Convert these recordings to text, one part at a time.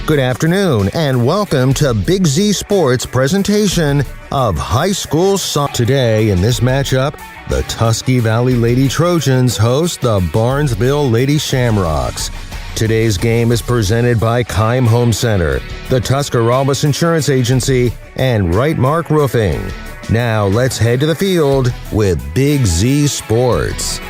Good afternoon and welcome to Big Z Sports presentation of high school soccer. Today in this matchup, the Tusky Valley Lady Trojans host the Barnesville Lady Shamrocks. Today's game is presented by Keim Home Center, the Tuscarawas Insurance Agency, and Right Mark Roofing. Now let's head to the field with Big Z Sports.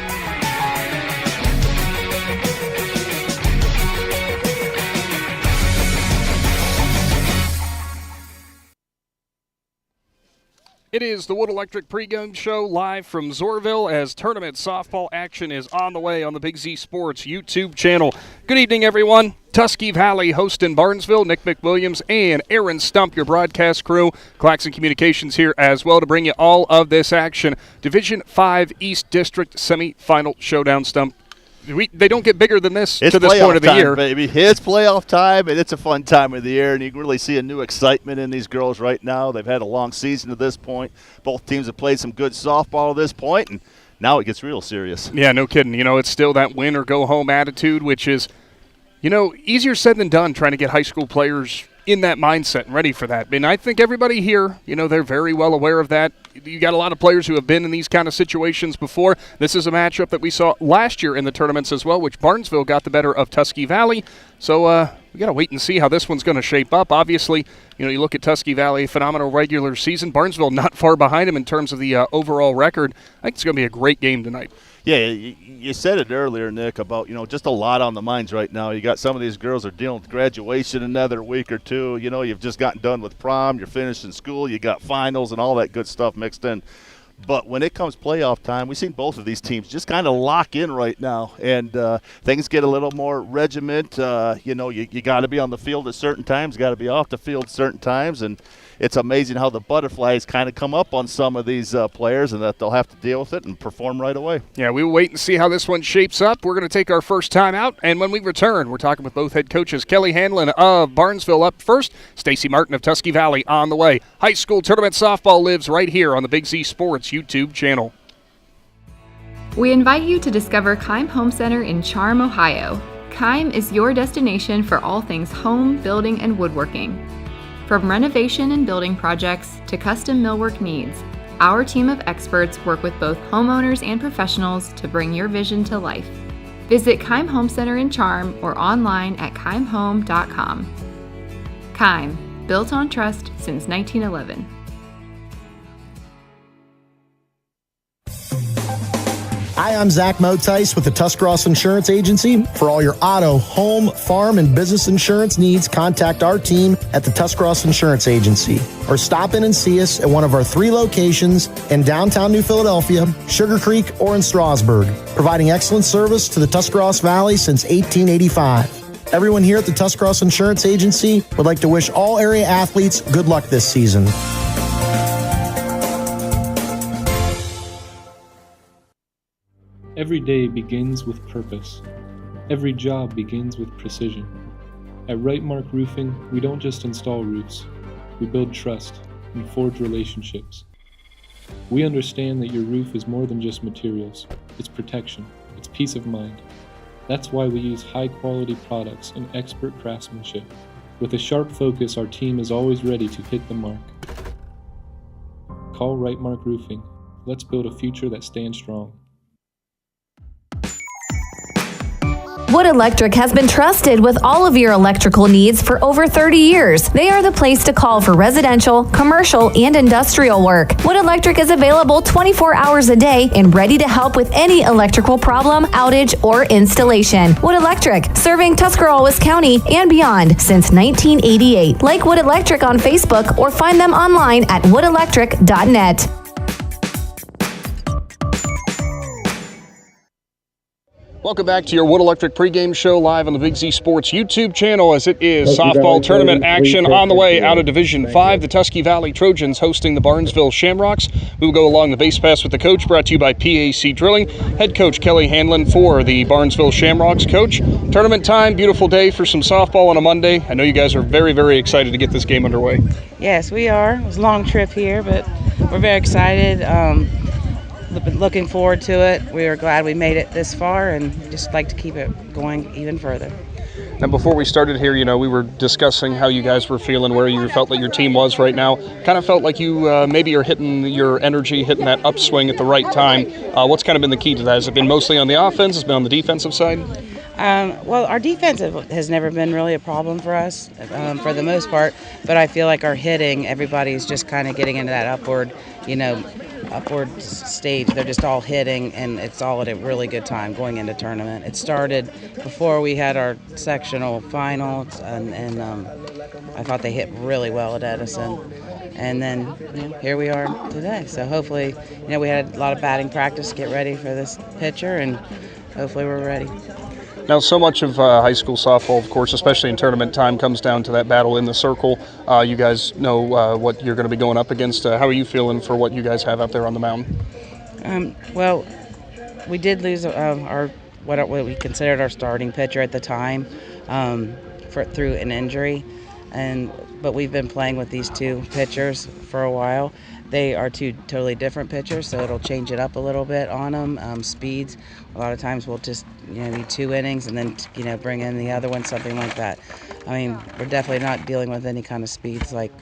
It is the Wood Electric pregame show live from Zorville as tournament softball action is on the way on the Big Z Sports YouTube channel. Good evening, everyone. Tusky Valley hosting Barnesville. Nick McWilliams and Aaron Stump, your broadcast crew. Claxon Communications here as well to bring you all of this action. Division 5 East District semifinal showdown. Stump. They don't get bigger than this to this point of the year. Baby. It's playoff time, and it's a fun time of the year, and you can really see a new excitement in these girls right now. They've had a long season to this point. Both teams have played some good softball at this point, and now it gets real serious. Yeah, no kidding. You know, it's still that win or go home attitude, which is, you know, easier said than done trying to get high school players in that mindset and ready for that. And I think everybody here, you know, they're very well aware of that. You got a lot of players who have been in these kind of situations before. This is a matchup that we saw last year in the tournaments as well, which Barnesville got the better of Tusky Valley. So we got to wait and see how this one's going to shape up. Obviously, you know, you look at Tusky Valley, phenomenal regular season. Barnesville not far behind them in terms of the overall record. I think it's going to be a great game tonight. Yeah, you said it earlier, Nick, about, you know, just a lot on the minds right now. You got some of these girls are dealing with graduation another week or two. You know, you've just gotten done with prom, you're finishing school, you got finals and all that good stuff mixed in. But when it comes playoff time, we've seen both of these teams just kind of lock in right now, and things get a little more regiment. You know, you got to be on the field at certain times, got to be off the field at certain times, and it's amazing how the butterflies kind of come up on some of these players and that they'll have to deal with it and perform right away. Yeah, we will wait and see how this one shapes up. We're going to take our first time out, and when we return, we're talking with both head coaches. Kelly Hanlon of Barnesville up first, Stacy Martin of Tusky Valley on the way. High school tournament softball lives right here on the Big Z Sports YouTube channel. We invite you to discover Keim Home Center in Charm, Ohio. Keim is your destination for all things home, building, and woodworking. From renovation and building projects to custom millwork needs, our team of experts work with both homeowners and professionals to bring your vision to life. Visit Keim Home Center in Charm or online at keimhome.com. Keim, built on trust since 1911. Hi, I'm Zach Motice with the Tuscarawas Insurance Agency. For all your auto, home, farm, and business insurance needs, contact our team at the Tuscarawas Insurance Agency or stop in and see us at one of our 3 locations in downtown New Philadelphia, Sugar Creek, or in Strasburg, providing excellent service to the Tuscarawas Valley since 1885. Everyone here at the Tuscarawas Insurance Agency would like to wish all area athletes good luck this season. Every day begins with purpose. Every job begins with precision. At Right Mark Roofing, we don't just install roofs. We build trust and forge relationships. We understand that your roof is more than just materials. It's protection. It's peace of mind. That's why we use high-quality products and expert craftsmanship. With a sharp focus, our team is always ready to hit the mark. Call Right Mark Roofing. Let's build a future that stands strong. Wood Electric has been trusted with all of your electrical needs for over 30 years. They are the place to call for residential, commercial, and industrial work. Wood Electric is available 24 hours a day and ready to help with any electrical problem, outage, or installation. Wood Electric, serving Tuscarawas County and beyond since 1988. Like Wood Electric on Facebook or find them online at woodelectric.net. Welcome back to your Wood Electric pregame show live on the Big Z Sports YouTube channel as it is softball tournament action on the way out of Division 5. The Tusky Valley Trojans hosting the Barnesville Shamrocks. We will go along the base pass with the coach, brought to you by PAC Drilling. Head coach Kelly Hanlon for the Barnesville Shamrocks. Coach, tournament time, beautiful day for some softball on a Monday. I know you guys are very, very excited to get this game underway. Yes, we are. It was a long trip here, but we're very excited. Looking forward to it. We are glad we made it this far and just like to keep it going even further. Now, before we started here, we were discussing how you guys were feeling, where you felt that your team was right now. Kind of felt like you maybe are hitting your energy, hitting that upswing at the right time. What's kind of been the key to that? Has it been mostly on the offense? Has it been on the defensive side? Well, our defense has never been really a problem for us for the most part, but I feel like our hitting, everybody's just kind of getting into that upward stage. They're just all hitting, and it's all at a really good time going into tournament. It started before we had our sectional finals, and I thought they hit really well at Edison. And then here we are today. So hopefully, we had a lot of batting practice to get ready for this pitcher, and hopefully we're ready. Now, so much of high school softball, of course, especially in tournament time, comes down to that battle in the circle. You guys know what you're going to be going up against. How are you feeling for what you guys have out there on the mound? Well, we did lose what we considered our starting pitcher at the time through an injury, but we've been playing with these two pitchers for a while. They are two totally different pitchers, so it'll change it up a little bit on them. Speeds, a lot of times we'll just need 2 innings and then bring in the other one, something like that. I mean, we're definitely not dealing with any kind of speeds like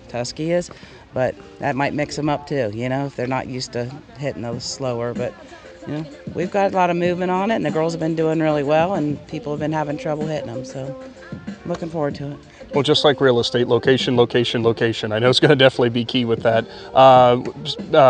Tusky is, but that might mix them up too, if they're not used to hitting those slower. But we've got a lot of movement on it, and the girls have been doing really well, and people have been having trouble hitting them, so I'm looking forward to it. Well, just like real estate, location, location, location. I know it's going to definitely be key with that.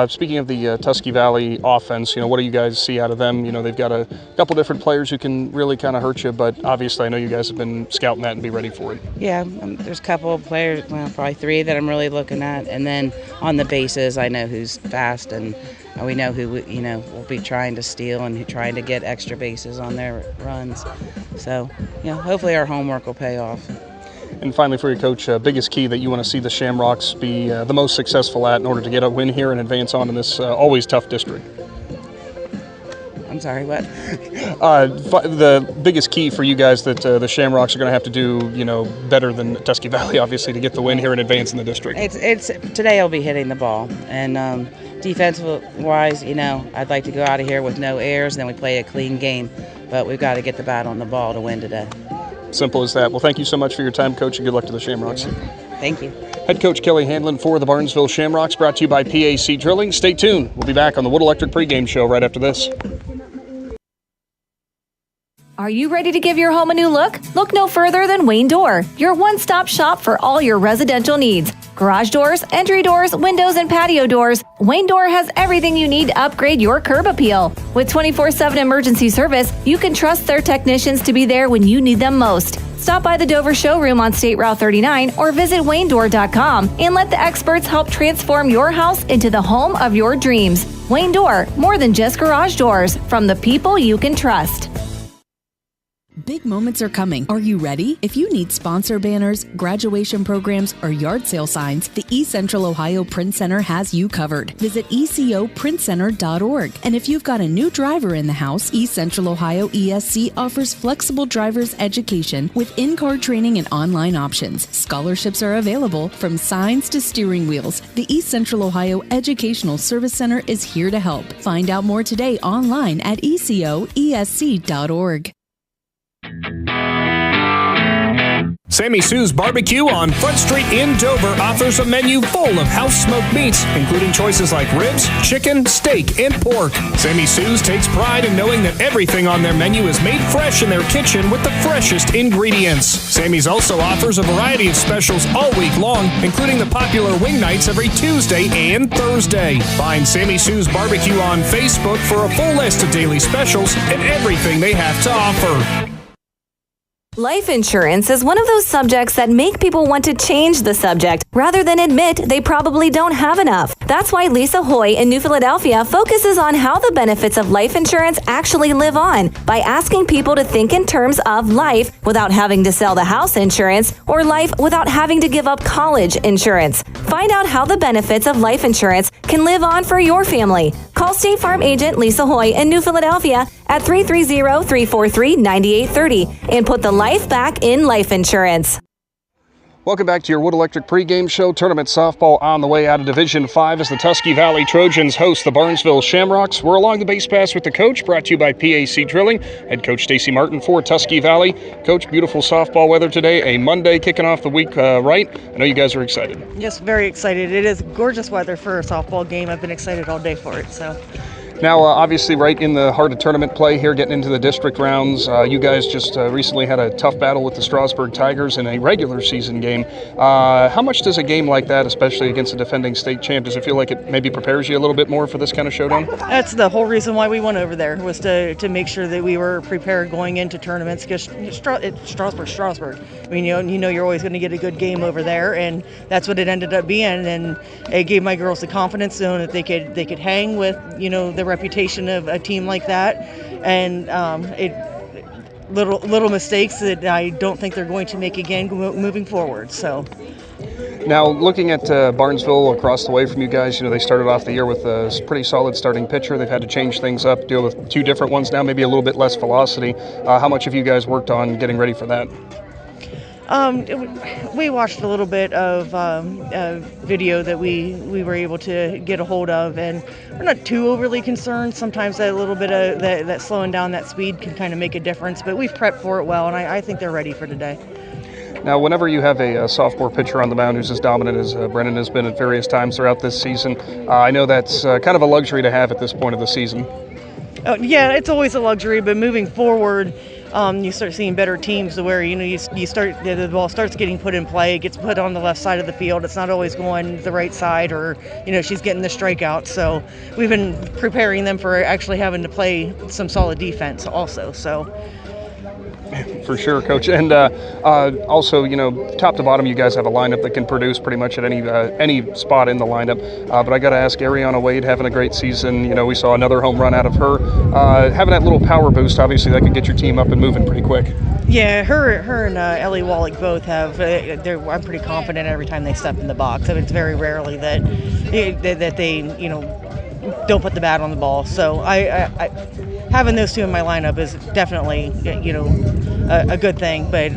Speaking of the Tusky Valley offense, what do you guys see out of them? They've got a couple different players who can really kind of hurt you, but obviously I know you guys have been scouting that and be ready for it. Yeah, there's a couple of players, probably 3 that I'm really looking at. And then on the bases, I know who's fast, and we know who will be trying to steal and trying to get extra bases on their runs. So, hopefully our homework will pay off. And finally, for your coach, biggest key that you want to see the Shamrocks be the most successful at in order to get a win here and advance on in this always tough district? I'm sorry, what? The biggest key for you guys that the Shamrocks are going to have to do, better than Tusky Valley, obviously, to get the win here and advance in the district. It's today I'll be hitting the ball. And defensive-wise, I'd like to go out of here with no errors, and then we play a clean game. But we've got to get the bat on the ball to win today. Simple as that. Well, thank you so much for your time, Coach, and good luck to the Shamrocks. Thank you. Head Coach Kelly Handlin for the Barnesville Shamrocks, brought to you by PAC Drilling. Stay tuned. We'll be back on the Wood Electric pregame show right after this. Are you ready to give your home a new look? Look no further than Wayne Door, your one-stop shop for all your residential needs. Garage doors, entry doors, windows, and patio doors. Wayne Door has everything you need to upgrade your curb appeal. With 24/7 emergency service, you can trust their technicians to be there when you need them most. Stop by the Dover showroom on State Route 39 or visit WayneDoor.com and let the experts help transform your house into the home of your dreams. Wayne Door, more than just garage doors, from the people you can trust. Big moments are coming. Are you ready? If you need sponsor banners, graduation programs, or yard sale signs, the East Central Ohio Print Center has you covered. Visit ecoprintcenter.org. And if you've got a new driver in the house, East Central Ohio ESC offers flexible driver's education with in-car training and online options. Scholarships are available from signs to steering wheels. The East Central Ohio Educational Service Center is here to help. Find out more today online at ecoesc.org. Sammy Sue's Barbecue on Front Street in Dover offers a menu full of house-smoked meats, including choices like ribs, chicken, steak, and pork. Sammy Sue's takes pride in knowing that everything on their menu is made fresh in their kitchen with the freshest ingredients. Sammy's also offers a variety of specials all week long, including the popular wing nights every Tuesday and Thursday. Find Sammy Sue's Barbecue on Facebook for a full list of daily specials and everything they have to offer. Life insurance is one of those subjects that make people want to change the subject rather than admit they probably don't have enough. That's why Lisa Hoy in New Philadelphia focuses on how the benefits of life insurance actually live on by asking people to think in terms of life without having to sell the house insurance or life without having to give up college insurance. Find out how the benefits of life insurance can live on for your family. Call State Farm agent Lisa Hoy in New Philadelphia at 330-343-9830 and put the life back in life insurance. Welcome back to your Wood Electric pregame show. Tournament softball on the way out of Division 5 as the Tusky Valley Trojans host the Barnesville Shamrocks. We're along the base pass with the coach, brought to you by PAC Drilling. Head coach Stacy Martin for Tusky Valley. Coach, beautiful softball weather today, a Monday kicking off the week right. I know you guys are excited. Yes, very excited. It is gorgeous weather for a softball game. I've been excited all day for it. So. Now, obviously, right in the heart of tournament play here, getting into the district rounds. You guys just recently had a tough battle with the Strasburg Tigers in a regular season game. How much does a game like that, especially against a defending state champ, does it feel like it maybe prepares you a little bit more for this kind of showdown? That's the whole reason why we went over there, was to make sure that we were prepared going into tournaments, because Strasburg. I mean, you know you're always going to get a good game over there, and that's what it ended up being. And it gave my girls the confidence knowing that they could hang with, the reputation of a team like that, and little mistakes that I don't think they're going to make again moving forward. So. Now, looking at Barnesville across the way from you guys, they started off the year with a pretty solid starting pitcher. They've had to change things up, deal with two different ones now, maybe a little bit less velocity. How much have you guys worked on getting ready for that? We watched a little bit of video that we were able to get a hold of, and we're not too overly concerned. Sometimes that little bit of that slowing down that speed can kind of make a difference, but we've prepped for it well, and I think they're ready for today. Now, whenever you have a sophomore pitcher on the mound who's as dominant as Brennan has been at various times throughout this season, I know that's kind of a luxury to have at this point of the season. Yeah, it's always a luxury, but moving forward, you start seeing better teams to where you start, the ball starts getting put in play. It gets put on the left side of the field. It's not always going the right side, or she's getting the strikeout. So we've been preparing them for actually having to play some solid defense also. So. For sure, Coach. And also, top to bottom, you guys have a lineup that can produce pretty much at any spot in the lineup. But I got to ask, Ariana Wade having a great season. We saw another home run out of her. Having that little power boost, obviously, that could get your team up and moving pretty quick. Yeah, her and Ellie Wallach both have. I'm pretty confident every time they step in the box. I mean, it's very rarely that they don't put the bat on the ball. So I having those two in my lineup is definitely a good thing. But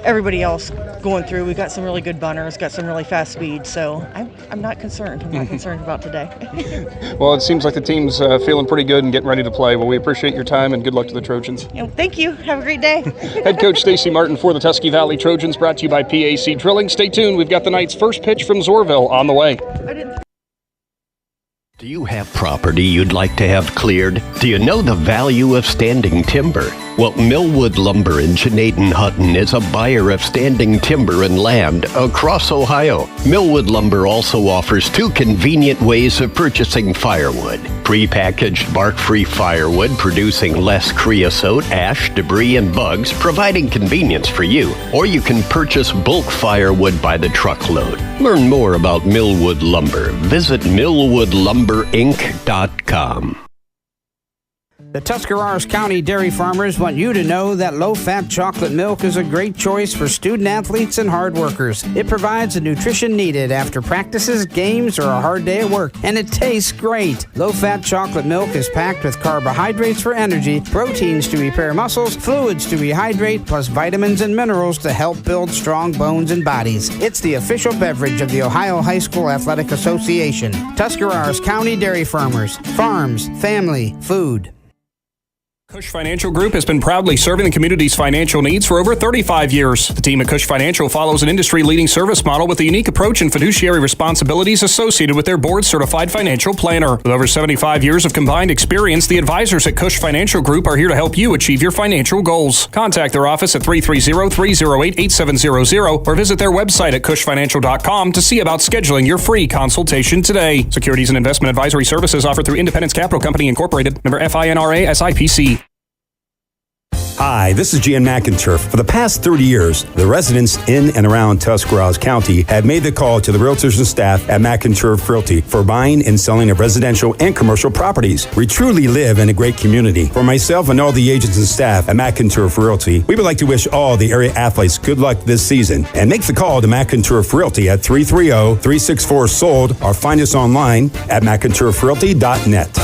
everybody else going through, we've got some really good bunners, got some really fast speed. So I'm not concerned. I'm not concerned about today. Well, it seems like the team's feeling pretty good and getting ready to play. Well, we appreciate your time and good luck to the Trojans. Thank you. Have a great day. Head coach Stacy Martin for the Tusky Valley Trojans, brought to you by PAC Drilling. Stay tuned. We've got the night's first pitch from Zorville on the way. Do you have property you'd like to have cleared? Do you know the value of standing timber? Well, Millwood Lumber in Jenaden Hutton is a buyer of standing timber and land across Ohio. Millwood Lumber also offers two convenient ways of purchasing firewood. Pre-packaged bark-free firewood producing less creosote, ash, debris, and bugs, providing convenience for you. Or you can purchase bulk firewood by the truckload. Learn more about Millwood Lumber. Visit millwoodlumberinc.com. The Tuscarawas County dairy farmers want you to know that low-fat chocolate milk is a great choice for student athletes and hard workers. It provides the nutrition needed after practices, games, or a hard day at work, and it tastes great. Low-fat chocolate milk is packed with carbohydrates for energy, proteins to repair muscles, fluids to rehydrate, plus vitamins and minerals to help build strong bones and bodies. It's the official beverage of the Ohio High School Athletic Association. Tuscarawas County dairy farmers. Farms, family, food. Cush Financial Group has been proudly serving the community's financial needs for over 35 years. The team at Cush Financial follows an industry-leading service model with a unique approach and fiduciary responsibilities associated with their board-certified financial planner. With over 75 years of combined experience, the advisors at Cush Financial Group are here to help you achieve your financial goals. Contact their office at 330-308-8700 or visit their website at cushfinancial.com to see about scheduling your free consultation today. Securities and investment advisory services offered through Independence Capital Company Incorporated, member FINRA SIPC. Hi, this is Jan McInturf. For the past 30 years, the residents in and around Tuscarawas County have made the call to the realtors and staff at McInturf Realty for buying and selling of residential and commercial properties. We truly live in a great community. For myself and all the agents and staff at McInturf Realty, we would like to wish all the area athletes good luck this season and make the call to McInturf Realty at 330-364-SOLD or find us online at McInturfRealty.net.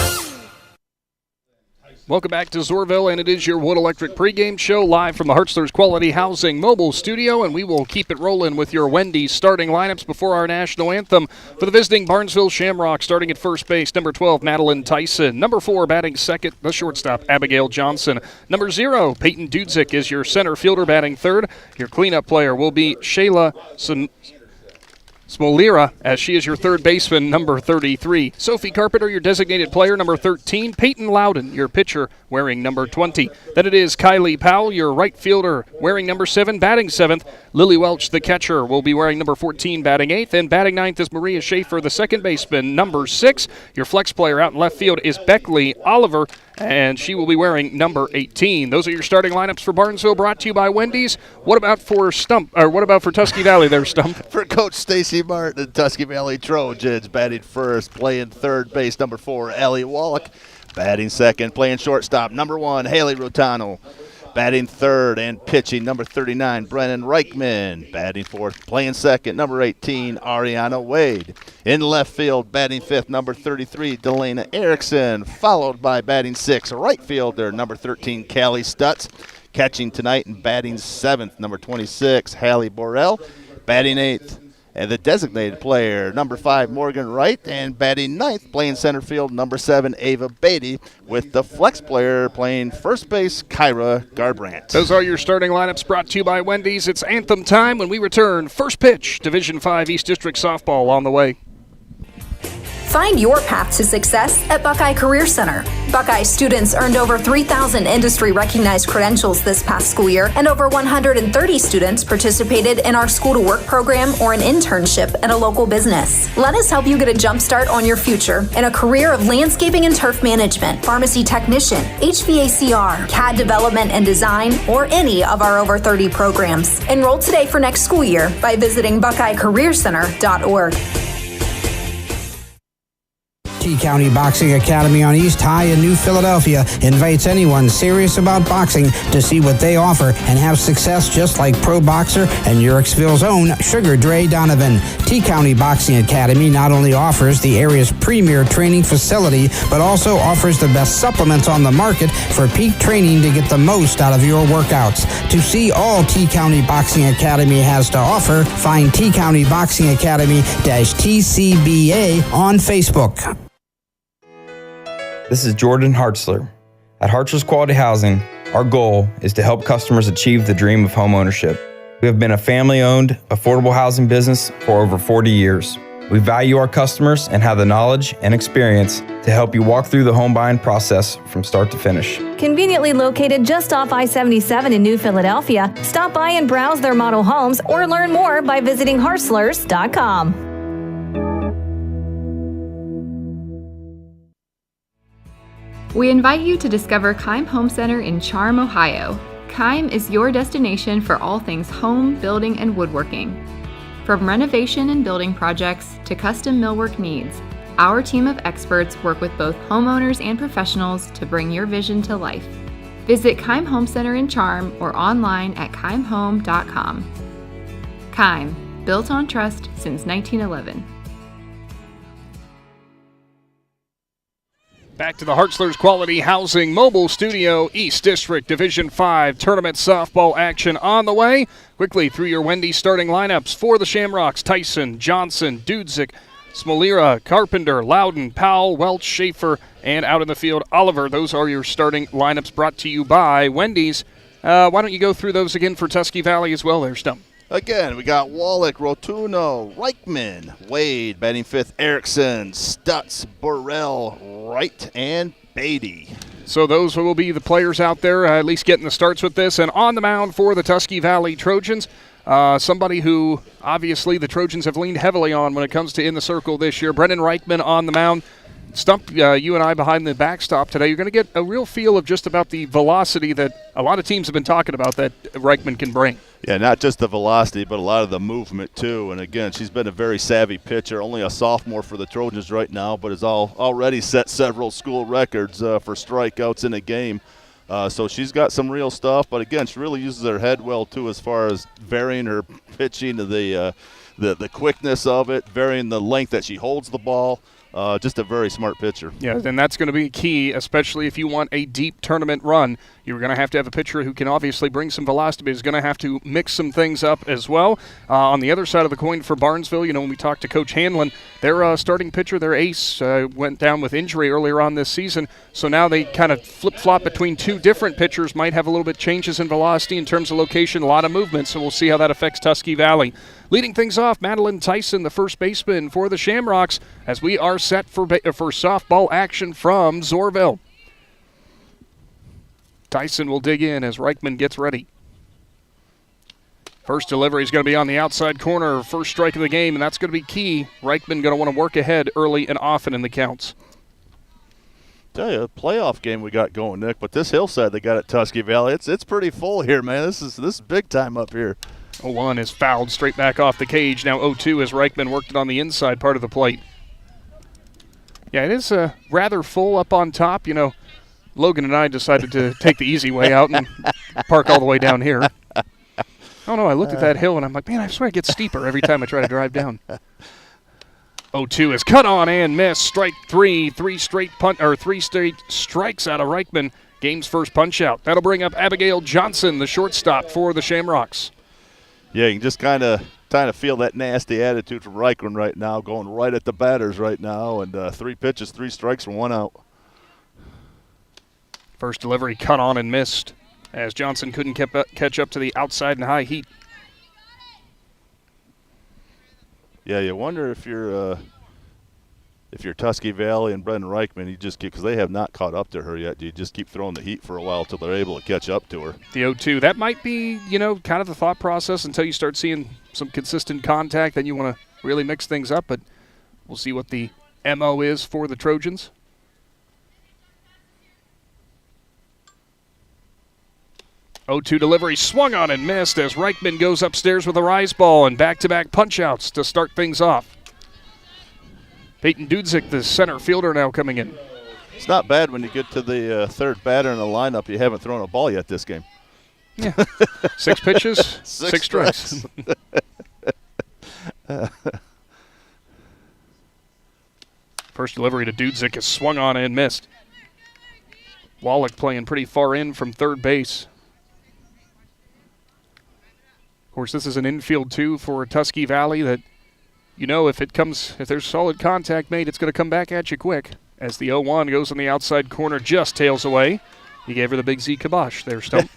Welcome back to Zorville, and it is your Wood Electric pregame show live from the Hartzler's Quality Housing mobile studio, and we will keep it rolling with your Wendy's starting lineups before our national anthem. For the visiting Barnesville Shamrocks, starting at first base, number 12, Madeline Tyson. Number 4, batting second, the shortstop, Abigail Johnson. Number 0, Peyton Dudzik is your center fielder, batting third. Your cleanup player will be Shayla Smolira, as she is your third baseman, number 33. Sophie Carpenter, your designated player, number 13. Peyton Loudon, your pitcher, wearing number 20. Then it is Kylie Powell, your right fielder, wearing number 7, batting 7th. Lily Welch, the catcher, will be wearing number 14, batting 8th. And batting 9th is Maria Schaefer, the second baseman, number 6. Your flex player out in left field is Beckley Oliver, and she will be wearing number 18. Those are your starting lineups for Barnesville, brought to you by Wendy's. What about for Tusky Valley there, Stump? For Coach Stacy Martin, the Tusky Valley Trojans, batting first, playing third base, number 4, Ellie Wallach. Batting second, playing shortstop, number 1, Haley Rotano. Batting third and pitching, number 39, Brennan Reichman. Batting fourth, playing second, number 18, Ariana Wade. In left field, batting fifth, number 33, Delana Erickson. Followed by batting sixth, right fielder, number 13, Callie Stutz. Catching tonight and batting seventh, number 26, Hallie Borrell. Batting eighth, and the designated player, number 5, Morgan Wright, and batting ninth, playing center field, number 7, Ava Beatty, with the flex player playing first base, Kyra Garbrandt. Those are your starting lineups brought to you by Wendy's. It's anthem time when we return. First pitch, Division 5 East District Softball on the way. Find your path to success at Buckeye Career Center. Buckeye students earned over 3,000 industry-recognized credentials this past school year, and over 130 students participated in our school-to-work program or an internship at a local business. Let us help you get a jump start on your future in a career of landscaping and turf management, pharmacy technician, HVACR, CAD development and design, or any of our over 30 programs. Enroll today for next school year by visiting BuckeyeCareerCenter.org. T-County Boxing Academy on East High in New Philadelphia invites anyone serious about boxing to see what they offer and have success just like pro boxer and Yurixville's own Sugar Dre Donovan. T-County Boxing Academy not only offers the area's premier training facility, but also offers the best supplements on the market for peak training to get the most out of your workouts. To see all T-County Boxing Academy has to offer, find T-County Boxing Academy-TCBA on Facebook. This is Jordan Hartzler. At Hartzler's Quality Housing, our goal is to help customers achieve the dream of home ownership. We have been a family-owned, affordable housing business for over 40 years. We value our customers and have the knowledge and experience to help you walk through the home buying process from start to finish. Conveniently located just off I-77 in New Philadelphia, stop by and browse their model homes or learn more by visiting Hartzlers.com. We invite you to discover Keim Home Center in Charm, Ohio. Keim is your destination for all things home, building, and woodworking. From renovation and building projects to custom millwork needs, our team of experts work with both homeowners and professionals to bring your vision to life. Visit Keim Home Center in Charm or online at keimhome.com. Keim, built on trust since 1911. Back to the Hartzler's Quality Housing Mobile Studio, East District Division 5 Tournament Softball action on the way. Quickly through your Wendy's starting lineups for the Shamrocks: Tyson, Johnson, Dudzik, Smolira, Carpenter, Loudon, Powell, Welch, Schaefer, and out in the field, Oliver. Those are your starting lineups brought to you by Wendy's. Why don't you go through those again for Tusky Valley as well there, Stump? Again, we got Wallach, Rotuno, Reichman, Wade, batting fifth, Erickson, Stutz, Burrell, Wright, and Beatty. So those will be the players out there at least getting the starts with this. And on the mound for the Tusky Valley Trojans, somebody who obviously the Trojans have leaned heavily on when it comes to in the circle this year, Brennan Reichman on the mound. Stump, you and I behind the backstop today, you're going to get a real feel of just about the velocity that a lot of teams have been talking about that Reichman can bring. Yeah, not just the velocity, but a lot of the movement, too. And, again, she's been a very savvy pitcher, only a sophomore for the Trojans right now, but has already set several school records for strikeouts in a game. So she's got some real stuff. But, again, she really uses her head well, too, as far as varying her pitching to the quickness of it, varying the length that she holds the ball. Just a very smart pitcher. Yeah, and that's going to be key, especially if you want a deep tournament run. You're going to have a pitcher who can obviously bring some velocity, but is going to have to mix some things up as well. On the other side of the coin for Barnesville, when we talked to Coach Hanlon, their starting pitcher, their ace, went down with injury earlier on this season. So now they kind of flip-flop between two different pitchers, might have a little bit changes in velocity in terms of location, a lot of movement, so we'll see how that affects Tusky Valley. Leading things off, Madeline Tyson, the first baseman for the Shamrocks, as we are set for softball action from Zorville. Tyson will dig in as Reichman gets ready. First delivery is going to be on the outside corner, first strike of the game, and that's going to be key. Reichman going to want to work ahead early and often in the counts. Tell you, a playoff game we got going, Nick, but this hillside they got at Tusky Valley, it's pretty full here, man. This is big time up here. 0-1 is fouled straight back off the cage. Now 0-2 as Reichman worked it on the inside part of the plate. Yeah, it is rather full up on top. Logan and I decided to take the easy way out and park all the way down here. Oh, no, I looked at that hill, and I'm like, man, I swear it gets steeper every time I try to drive down. 0-2 is cut on and missed. Strike three. Three straight strikes out of Reichman. Game's first punch out. That'll bring up Abigail Johnson, the shortstop for the Shamrocks. Yeah, you can just kind of feel that nasty attitude from Reichman right now, going right at the batters right now, and 3 pitches, 3 strikes for 1 out. First delivery cut on and missed as Johnson couldn't catch up to the outside and high heat. Yeah, you wonder if you're Tusky Valley and Brendan Reichman, you just because they have not caught up to her yet. You just keep throwing the heat for a while till they're able to catch up to her. The 0-2, that might be kind of the thought process until you start seeing some consistent contact. Then you want to really mix things up, but we'll see what the MO is for the Trojans. O2 delivery swung on and missed as Reichman goes upstairs with a rise ball and back-to-back punch-outs to start things off. Peyton Dudzik, the center fielder, now coming in. It's not bad when you get to the third batter in the lineup. You haven't thrown a ball yet this game. Yeah. 6 pitches, 6 strikes. First delivery to Dudzik is swung on and missed. Wallach playing pretty far in from third base. Of course, this is an infield too for Tusky Valley that, if there's solid contact made, it's going to come back at you quick. As the 0-1 goes on the outside corner, just tails away. He gave her the big Z kibosh there, Stump.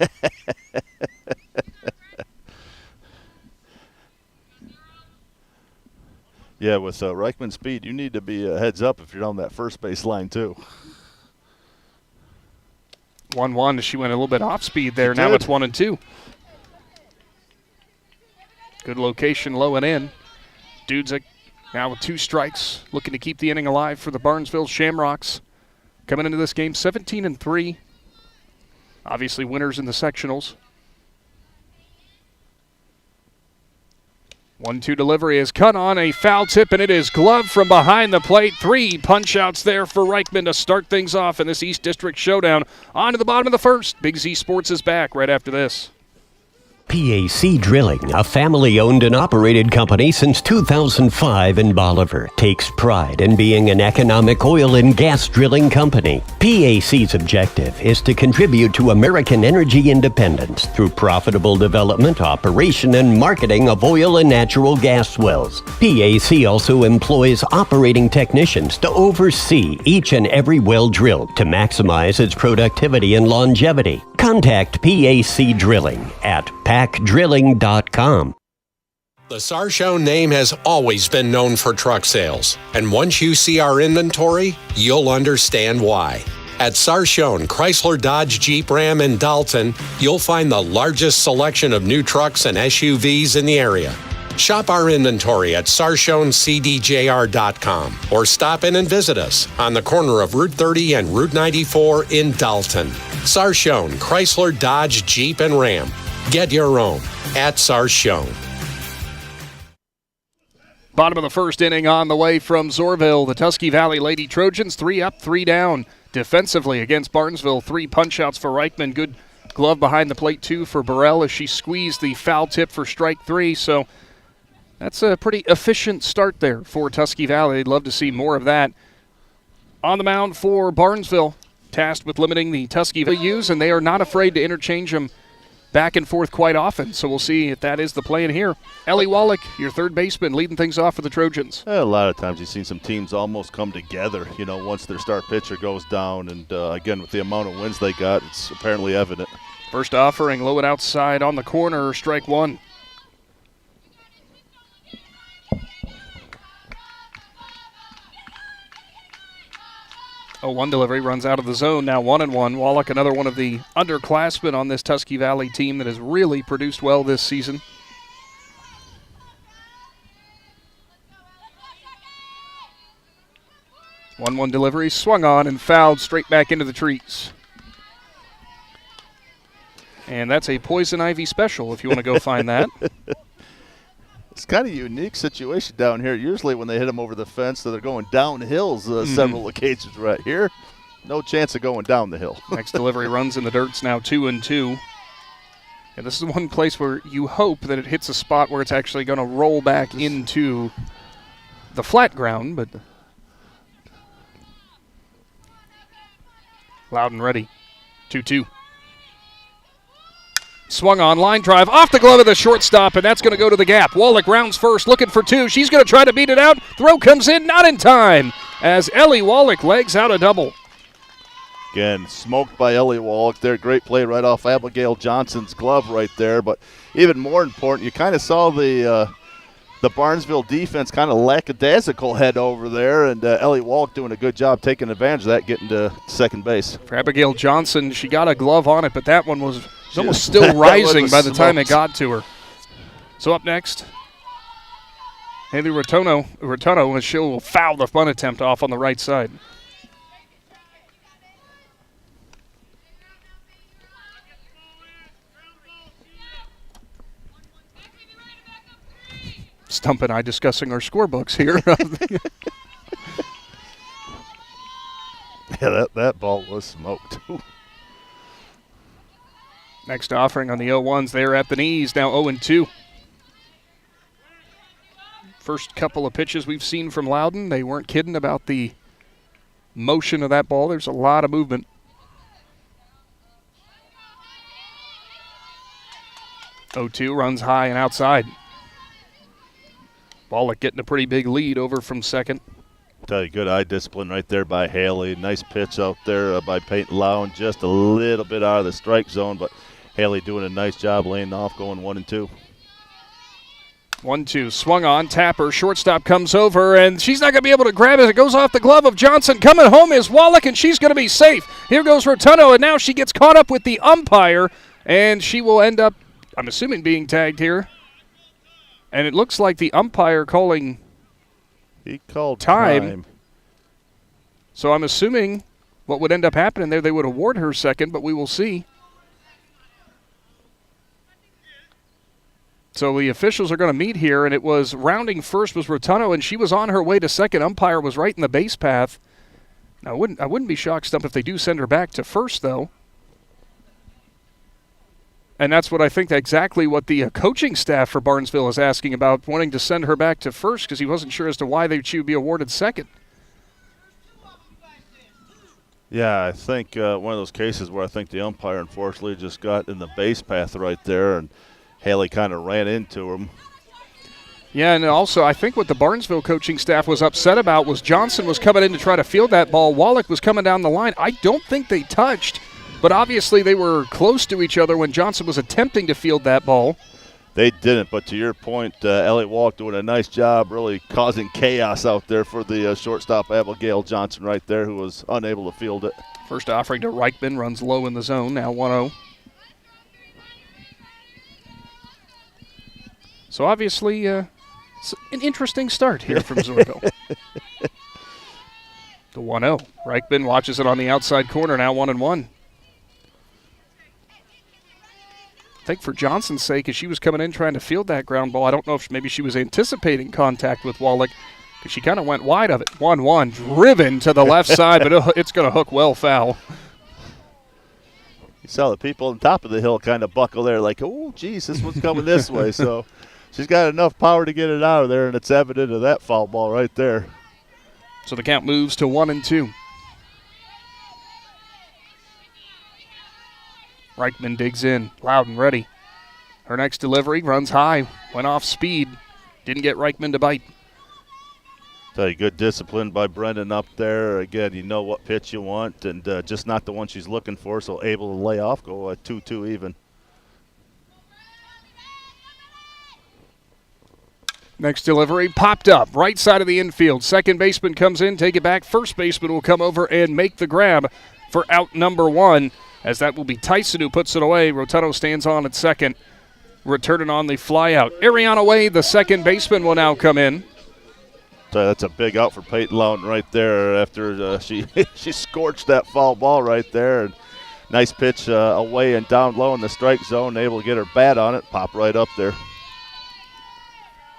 Yeah, with Reichman's speed, you need to be heads up if you're on that first base line too. 1-1, she went a little bit off speed there. Now it's 1-2. Good location, low and in. Dudzik now with 2 strikes, looking to keep the inning alive for the Barnesville Shamrocks. Coming into this game 17-3. Obviously winners in the sectionals. 1-2 delivery is cut on, a foul tip, and it is gloved from behind the plate. 3 punch-outs there for Reichman to start things off in this East District showdown. On to the bottom of the first. Big Z Sports is back right after this. PAC Drilling, a family-owned and operated company since 2005 in Bolivar, takes pride in being an economic oil and gas drilling company. PAC's objective is to contribute to American energy independence through profitable development, operation, and marketing of oil and natural gas wells. PAC also employs operating technicians to oversee each and every well drilled to maximize its productivity and longevity. Contact PAC Drilling at pacdrilling.com. The Sarchone name has always been known for truck sales, and once you see our inventory, you'll understand why. At Sarchone Chrysler Dodge Jeep Ram in Dalton, you'll find the largest selection of new trucks and SUVs in the area. Shop our inventory at sarchonecdjr.com or stop in and visit us on the corner of Route 30 and Route 94 in Dalton. Sarchone Chrysler Dodge Jeep and Ram. Get your own at Sarchone. Bottom of the first inning on the way from Zorville. The Tusky Valley Lady Trojans 3 up, 3 down. Defensively against Barnesville, 3 punch-outs for Reichman. Good glove behind the plate, too, for Burrell as she squeezed the foul tip for strike 3. So that's a pretty efficient start there for Tusky Valley. They'd love to see more of that. On the mound for Barnesville, tasked with limiting the Tusky use, and they are not afraid to interchange them back and forth quite often. So we'll see if that is the plan here. Ellie Wallach, your third baseman, leading things off for the Trojans. A lot of times you've seen some teams almost come together, once their star pitcher goes down. And, again, with the amount of wins they got, it's apparently evident. First offering, low and outside on the corner, strike one. Oh, one delivery runs out of the zone. Now 1-1. Wallach, another one of the underclassmen on this Tusky Valley team that has really produced well this season. One delivery, swung on and fouled straight back into the trees. And that's a Poison Ivy special if you want to go find that. It's kind of a unique situation down here. Usually when they hit them over the fence, so they're going down hills several occasions right here. No chance of going down the hill. Next delivery runs in the dirt. It's now 2-2. And this is one place where you hope that it hits a spot where it's actually going to roll back into the flat ground, but loud and ready. 2-2. Swung on, line drive, off the glove of the shortstop, and that's going to go to the gap. Wallach rounds first, looking for two. She's going to try to beat it out. Throw comes in, not in time, as Ellie Wallach legs out a double. Again, smoked by Ellie Wallach there. Great play right off Abigail Johnson's glove right there. But even more important, you kind of saw the Barnesville defense kind of lackadaisical head over there, and Ellie Wallach doing a good job taking advantage of that, getting to second base. For Abigail Johnson, she got a glove on it, but that one was almost still rising by the time it got to her. So up next, Haley Rotuno, and she'll foul the bunt attempt off on the right side. Stump and I discussing our scorebooks here. Yeah, that ball was smoked. Next offering on the 0-1s there at the knees, now 0-2. First couple of pitches we've seen from Loudon, they weren't kidding about the motion of that ball. There's a lot of movement. Oh-2 runs high and outside. Wallach getting a pretty big lead over from second. Tell you, good eye discipline right there by Haley. Nice pitch out there by Peyton Lown, just a little bit out of the strike zone, but Haley doing a nice job laying off, going 1-2. 1-2, swung on, Tapper, shortstop comes over, and she's not going to be able to grab it. It goes off the glove of Johnson. Coming home is Wallach, and she's going to be safe. Here goes Rotuno, and now she gets caught up with the umpire, and she will end up, I'm assuming, being tagged here. And it looks like the umpire calling time. So I'm assuming what would end up happening there, they would award her second, but we will see. So the officials are going to meet here, and it was rounding first was Rotuno, and she was on her way to second. Umpire was right in the base path. Now, I wouldn't be shocked, Stump, if they do send her back to first, though. And that's what I think exactly what the coaching staff for Barnesville is asking about, wanting to send her back to first because he wasn't sure as to why she would be awarded second. Yeah, I think one of those cases where I think the umpire unfortunately just got in the base path right there, and Haley kind of ran into him. Yeah, and also I think what the Barnesville coaching staff was upset about was Johnson was coming in to try to field that ball. Wallach was coming down the line. I don't think they touched. But obviously they were close to each other when Johnson was attempting to field that ball. They didn't, but to your point, Ellie Wallach doing a nice job really causing chaos out there for the shortstop Abigail Johnson right there, who was unable to field it. First offering to Reichman, runs low in the zone, now 1-0. So obviously it's an interesting start here from Zorville. The 1-0. Reichman watches it on the outside corner, now 1-1. I think for Johnson's sake, as she was coming in trying to field that ground ball, I don't know if maybe she was anticipating contact with Wallach because she kind of went wide of it. 1-1, driven to the left side, but it's going to hook well foul. You saw the people on top of the hill kind of buckle there like, oh, geez, this one's coming this way. So she's got enough power to get it out of there, and it's evident of that foul ball right there. So the count moves to 1-2. Reichman digs in. Loudon ready. Her next delivery runs high. Went off speed. Didn't get Reichman to bite. Tell you, good discipline by Brendan up there. Again, you know what pitch you want, and just not the one she's looking for, so able to lay off, go 2-2 even. Next delivery popped up, right side of the infield. Second baseman comes in, take it back. First baseman will come over and make the grab for out number 1, as that will be Tyson who puts it away. Rotuno stands on at second, returning on the fly out. Ariana Wade, the second baseman, will now come in. So that's a big out for Peyton Loudon right there after she scorched that foul ball right there. And nice pitch away and down low in the strike zone, able to get her bat on it, pop right up there.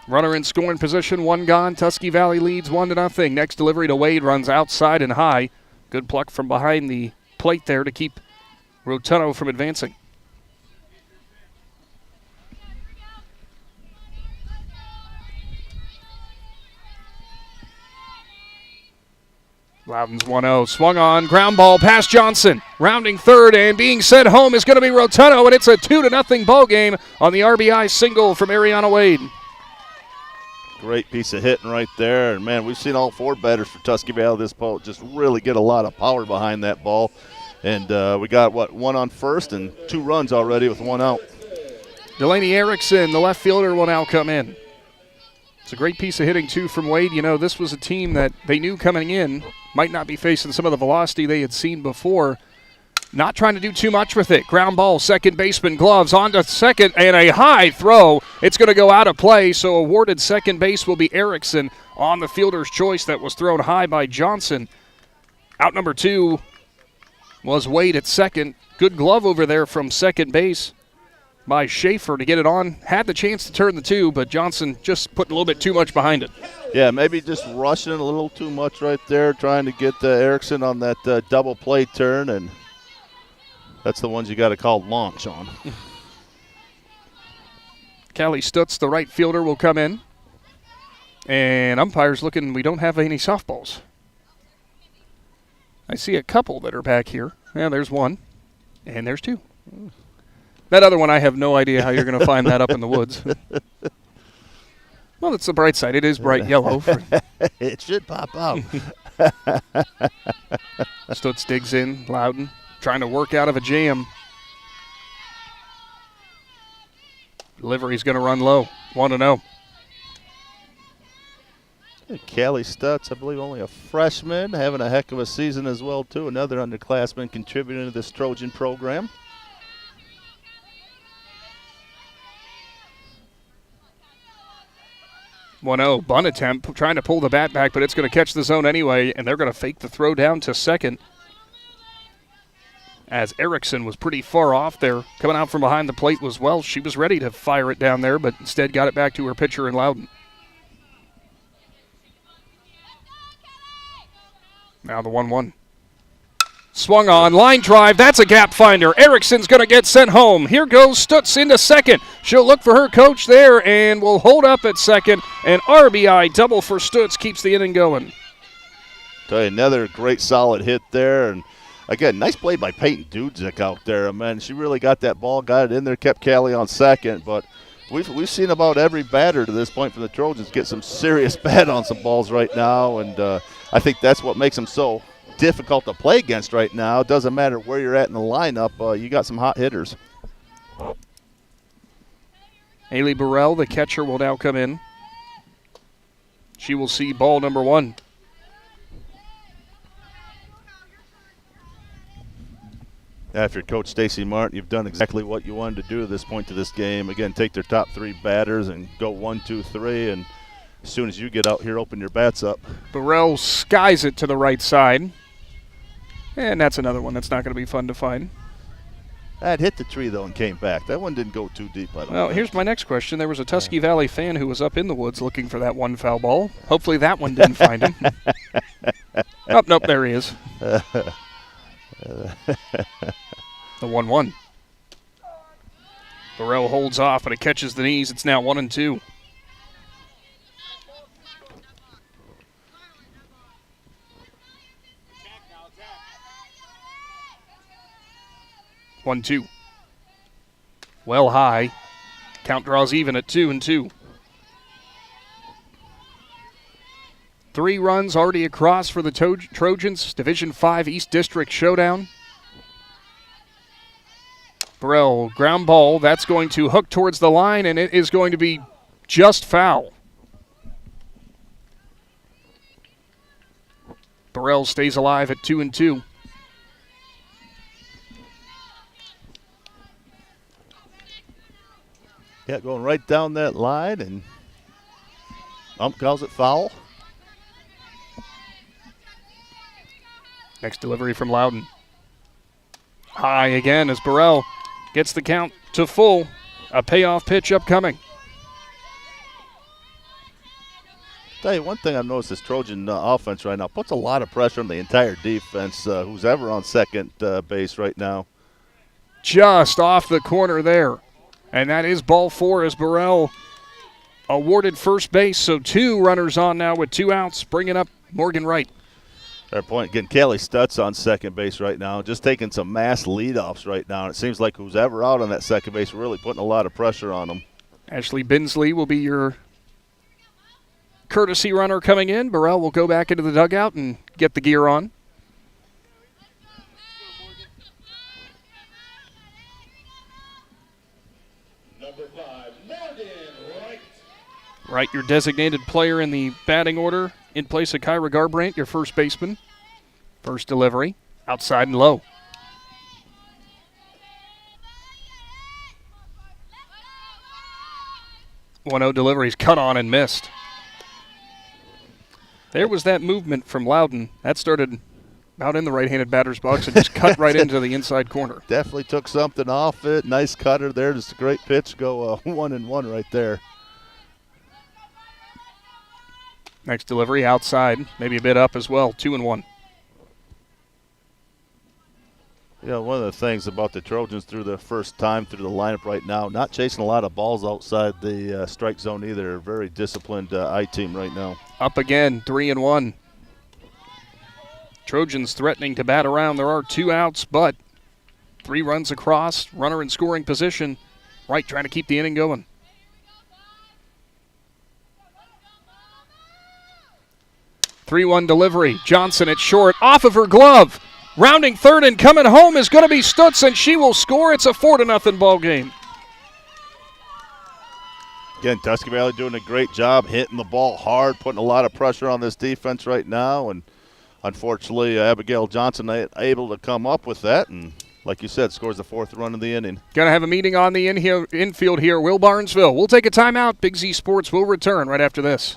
Runner in scoring position, 1 gone. Tusky Valley leads 1-0. Next delivery to Wade, runs outside and high. Good pluck from behind the plate there to keep Rotuno from advancing. Loudon's 1-0. Swung on, ground ball past Johnson. Rounding third and being sent home is going to be Rotuno, and it's a 2-0 ball game on the RBI single from Ariana Wade. Great piece of hitting right there. And, man, we've seen all 4 batters for Tusky Valley this ball just really get a lot of power behind that ball. And we got, 1 on first and 2 runs already with 1 out. Delaney Erickson, the left fielder, will now come in. It's a great piece of hitting, too, from Wade. You know, this was a team that they knew coming in might not be facing some of the velocity they had seen before. Not trying to do too much with it. Ground ball, second baseman gloves on to second, and a high throw. It's going to go out of play, so awarded second base will be Erickson on the fielder's choice that was thrown high by Johnson. Out number 2 was Wade at second. Good glove over there from second base by Schaefer to get it on. Had the chance to turn the 2, but Johnson just put a little bit too much behind it. Yeah, maybe just rushing a little too much right there, trying to get Erickson on that double play turn, and that's the ones you got to call long, Sean. Callie Stutz, the right fielder, will come in. And umpires looking, we don't have any softballs. I see a couple that are back here. Yeah, there's 1, and there's 2. That other one, I have no idea how you're going to find that up in the woods. Well, it's the bright side. It is bright yellow. It should pop out. Stutz digs in, Loudon trying to work out of a jam. Delivery's going to run low, 1-0. Callie Stutz, I believe only a freshman, having a heck of a season as well, too. Another underclassman contributing to this Trojan program. Bunt attempt, trying to pull the bat back, but it's going to catch the zone anyway, and they're going to fake the throw down to second. As Erickson was pretty far off there. Coming out from behind the plate was Welsh. She was ready to fire it down there, but instead got it back to her pitcher in Loudon. Now the 1-1. Swung on, line drive, that's a gap finder. Erickson's going to get sent home. Here goes Stutz into second. She'll look for her coach there and will hold up at second. An RBI double for Stutz keeps the inning going. Tell you, another great solid hit there. And again, nice play by Peyton Dudzik out there. I mean, she really got that ball, got it in there, kept Callie on second. But we've seen about every batter to this point from the Trojans get some serious bat on some balls right now. And I think that's what makes them so difficult to play against right now. It doesn't matter where you're at in the lineup. You got some hot hitters. Haley Burrell, the catcher, will now come in. She will see ball number 1. After Coach Stacy Martin, you've done exactly what you wanted to do at this point to this game. Again, take their top 3 batters and go 1, 2, 3, and as soon as you get out here, open your bats up. Burrell skies it to the right side. And that's another one that's not going to be fun to find. That hit the tree, though, and came back. That one didn't go too deep, I don't think. Here's my next question. There was a Tusky Valley fan who was up in the woods looking for that one foul ball. Hopefully that one didn't find him. Oh, nope, there he is. The 1-1. Burrell holds off, but it catches the knees. It's now 1-2. One, 2. well high. Count draws even at 2-2. 3 runs already across for the Trojans. Division 5 East District showdown. Abrielle, ground ball. That's going to hook towards the line, and it is going to be just foul. Abrielle stays alive at 2-2. Yeah, going right down that line, and ump calls it foul. Next delivery from Loudon. High again as Abrielle gets the count to full. A payoff pitch upcoming. Tell you one thing I've noticed, this Trojan offense right now puts a lot of pressure on the entire defense, who's ever on second base right now. Just off the corner there. And that is ball 4 as Abrielle awarded first base. So 2 runners on now with 2 outs, bringing up Morgan Wright. Fair point. Getting Kelly Stutz on second base right now, just taking some mass leadoffs right now. And it seems like who's ever out on that second base really putting a lot of pressure on them. Ashley Binsley will be your courtesy runner coming in. Abrielle will go back into the dugout and get the gear on. Wright, your designated player in the batting order, in place of Kyra Garbrandt, your first baseman. First delivery, outside and low. .1-0 deliveries cut on and missed. There was that movement from Loudon. That started out in the right-handed batter's box and just cut right into the inside corner. Definitely took something off it. Nice cutter there. Just a great pitch. Go 1-1 right there. Next delivery outside, maybe a bit up as well, 2-1. You know, one of the things about the Trojans through the first time through the lineup right now, not chasing a lot of balls outside the strike zone either. Very disciplined I-team right now. Up again, 3-1. Trojans threatening to bat around. There are 2 outs, but 3 runs across, runner in scoring position. Wright trying to keep the inning going. 3-1 delivery. Johnson at short, off of her glove. Rounding third and coming home is going to be Stutz, and she will score. It's a 4-0 ball game. Again, Tusky Valley doing a great job hitting the ball hard, putting a lot of pressure on this defense right now. And unfortunately, Abigail Johnson not able to come up with that. And like you said, scores the 4th run of the inning. Going to have a meeting on the infield here. Will Barnesville. We'll take a timeout. Big Z Sports will return right after this.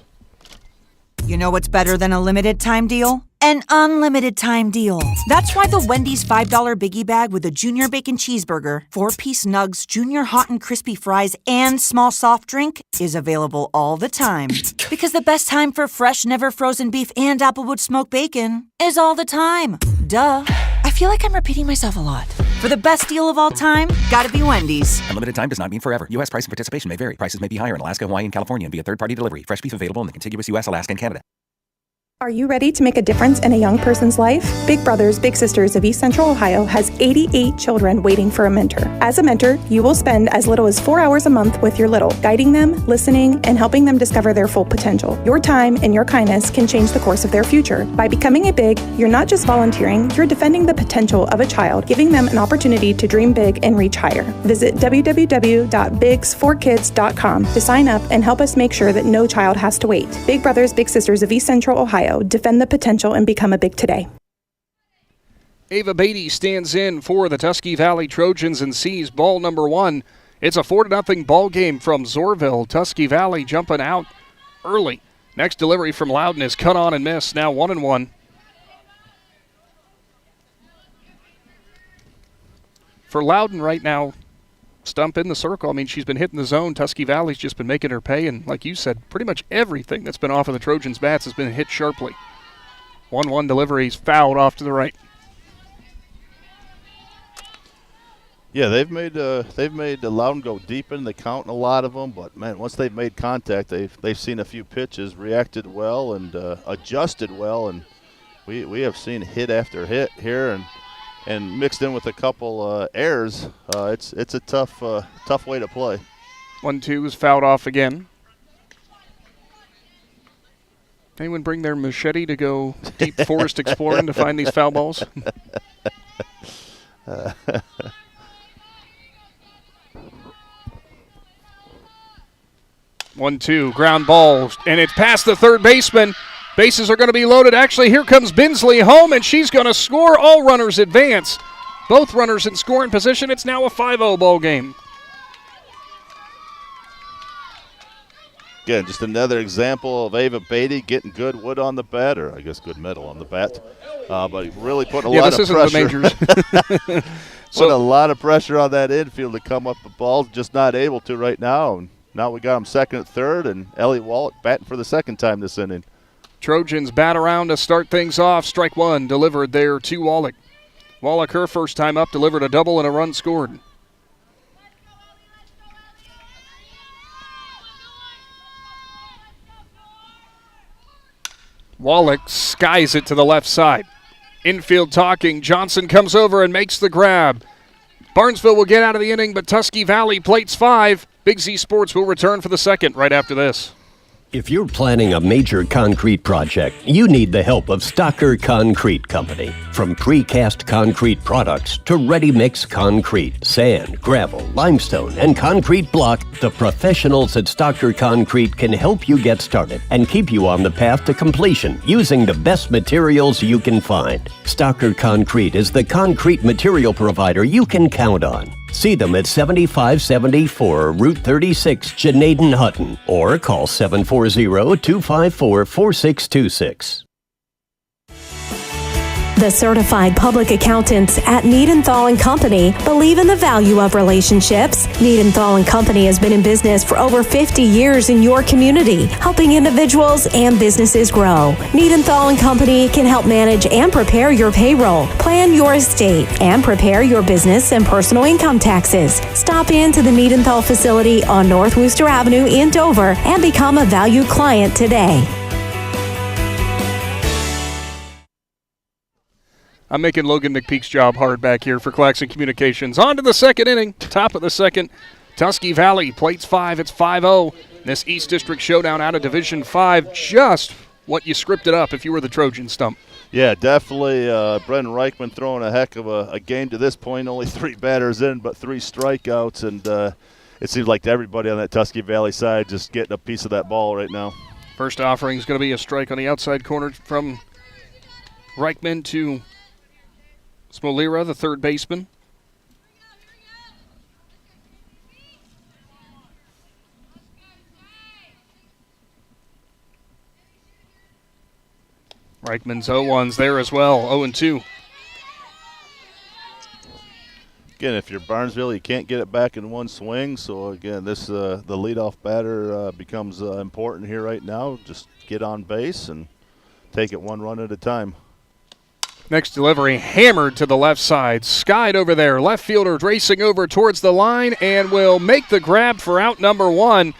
You know what's better than a limited time deal? An unlimited time deal. That's why the Wendy's $5 Biggie Bag with a Junior Bacon Cheeseburger, 4-piece nugs, Junior Hot and Crispy Fries, and small soft drink is available all the time. Because the best time for fresh, never frozen beef and Applewood smoked bacon is all the time. Duh. I feel like I'm repeating myself a lot. For the best deal of all time, gotta be Wendy's. Unlimited time does not mean forever. U.S. price and participation may vary. Prices may be higher in Alaska, Hawaii, and California and via third-party delivery. Fresh beef available in the contiguous U.S., Alaska, and Canada. Are you ready to make a difference in a young person's life? Big Brothers Big Sisters of East Central Ohio has 88 children waiting for a mentor. As a mentor, you will spend as little as 4 hours a month with your little, guiding them, listening, and helping them discover their full potential. Your time and your kindness can change the course of their future. By becoming a Big, you're not just volunteering, you're defending the potential of a child, giving them an opportunity to dream big and reach higher. Visit www.bigs4kids.com to sign up and help us make sure that no child has to wait. Big Brothers Big Sisters of East Central Ohio. Defend the potential and become a Big today. Ava Beatty stands in for the Tusky Valley Trojans and sees ball number 1. It's a 4-0 ball game from Zorville. Tusky Valley jumping out early. Next delivery from Loudon is cut on and missed. Now 1-1. For Loudon right now, Stump in the circle. I mean, she's been hitting the zone. Tusky Valley's just been making her pay, and like you said, pretty much everything that's been off of the Trojans' bats has been hit sharply. 1-1 deliveries fouled off to the right. Yeah, they've made Loudon go deep in the count in a lot of them, but man, once they've made contact, they've seen a few pitches, reacted well, and adjusted well, and we have seen hit after hit here, and and mixed in with a couple errors, it's a tough way to play. 1-2 is fouled off again. Anyone bring their machete to go deep forest exploring to find these foul balls? 1-2, ground ball, and it's past the third baseman. Bases are going to be loaded. Actually, here comes Binsley home, and she's going to score. All runners advance. Both runners in scoring position. It's now a 5-0 ball game. Again, just another example of Ava Beatty getting good wood on the bat, or I guess good metal on the bat, but really putting a lot of pressure. The majors. Put a lot of pressure on that infield to come up the ball, just not able to right now. And now we got him second and third, and Ellie Wallach batting for the second time this inning. Trojans bat around to start things off. Strike one delivered there to Wallach. Wallach, her first time up, delivered a double and a run scored. Wallach skies it to the left side. Infield talking. Johnson comes over and makes the grab. Barnesville will get out of the inning, but Tusky Valley plates 5. Big Z Sports will return for the second right after this. If you're planning a major concrete project, you need the help of Stocker Concrete Company. From precast concrete products to ready-mix concrete, sand, gravel, limestone, and concrete block, the professionals at Stocker Concrete can help you get started and keep you on the path to completion using the best materials you can find. Stocker Concrete is the concrete material provider you can count on. See them at 7574 Route 36, Janaden-Hutton, or call 740-254-4626. The certified public accountants at Niedenthal & Company believe in the value of relationships. Niedenthal & Company has been in business for over 50 years in your community, helping individuals and businesses grow. Niedenthal & Company can help manage and prepare your payroll, plan your estate, and prepare your business and personal income taxes. Stop in to the Niedenthal facility on North Worcester Avenue in Dover and become a valued client today. I'm making Logan McPeek's job hard back here for Claxon Communications. On to the second inning, top of the second. Tusky Valley plates 5. It's 5-0. This East District showdown out of Division 5, just what you scripted up if you were the Trojan Stump. Yeah, definitely. Brendan Reichman throwing a heck of a game to this point. Only 3 batters in, but 3 strikeouts. And it seems like everybody on that Tusky Valley side just getting a piece of that ball right now. First offering is going to be a strike on the outside corner from Reichman to Smolera, the third baseman. Reichman's 0-1's there as well, 0-2. Again, if you're Barnesville, you can't get it back in one swing. So, again, this the leadoff batter becomes important here right now. Just get on base and take it one run at a time. Next delivery, hammered to the left side, skied over there. Left fielder racing over towards the line and will make the grab for out number 1.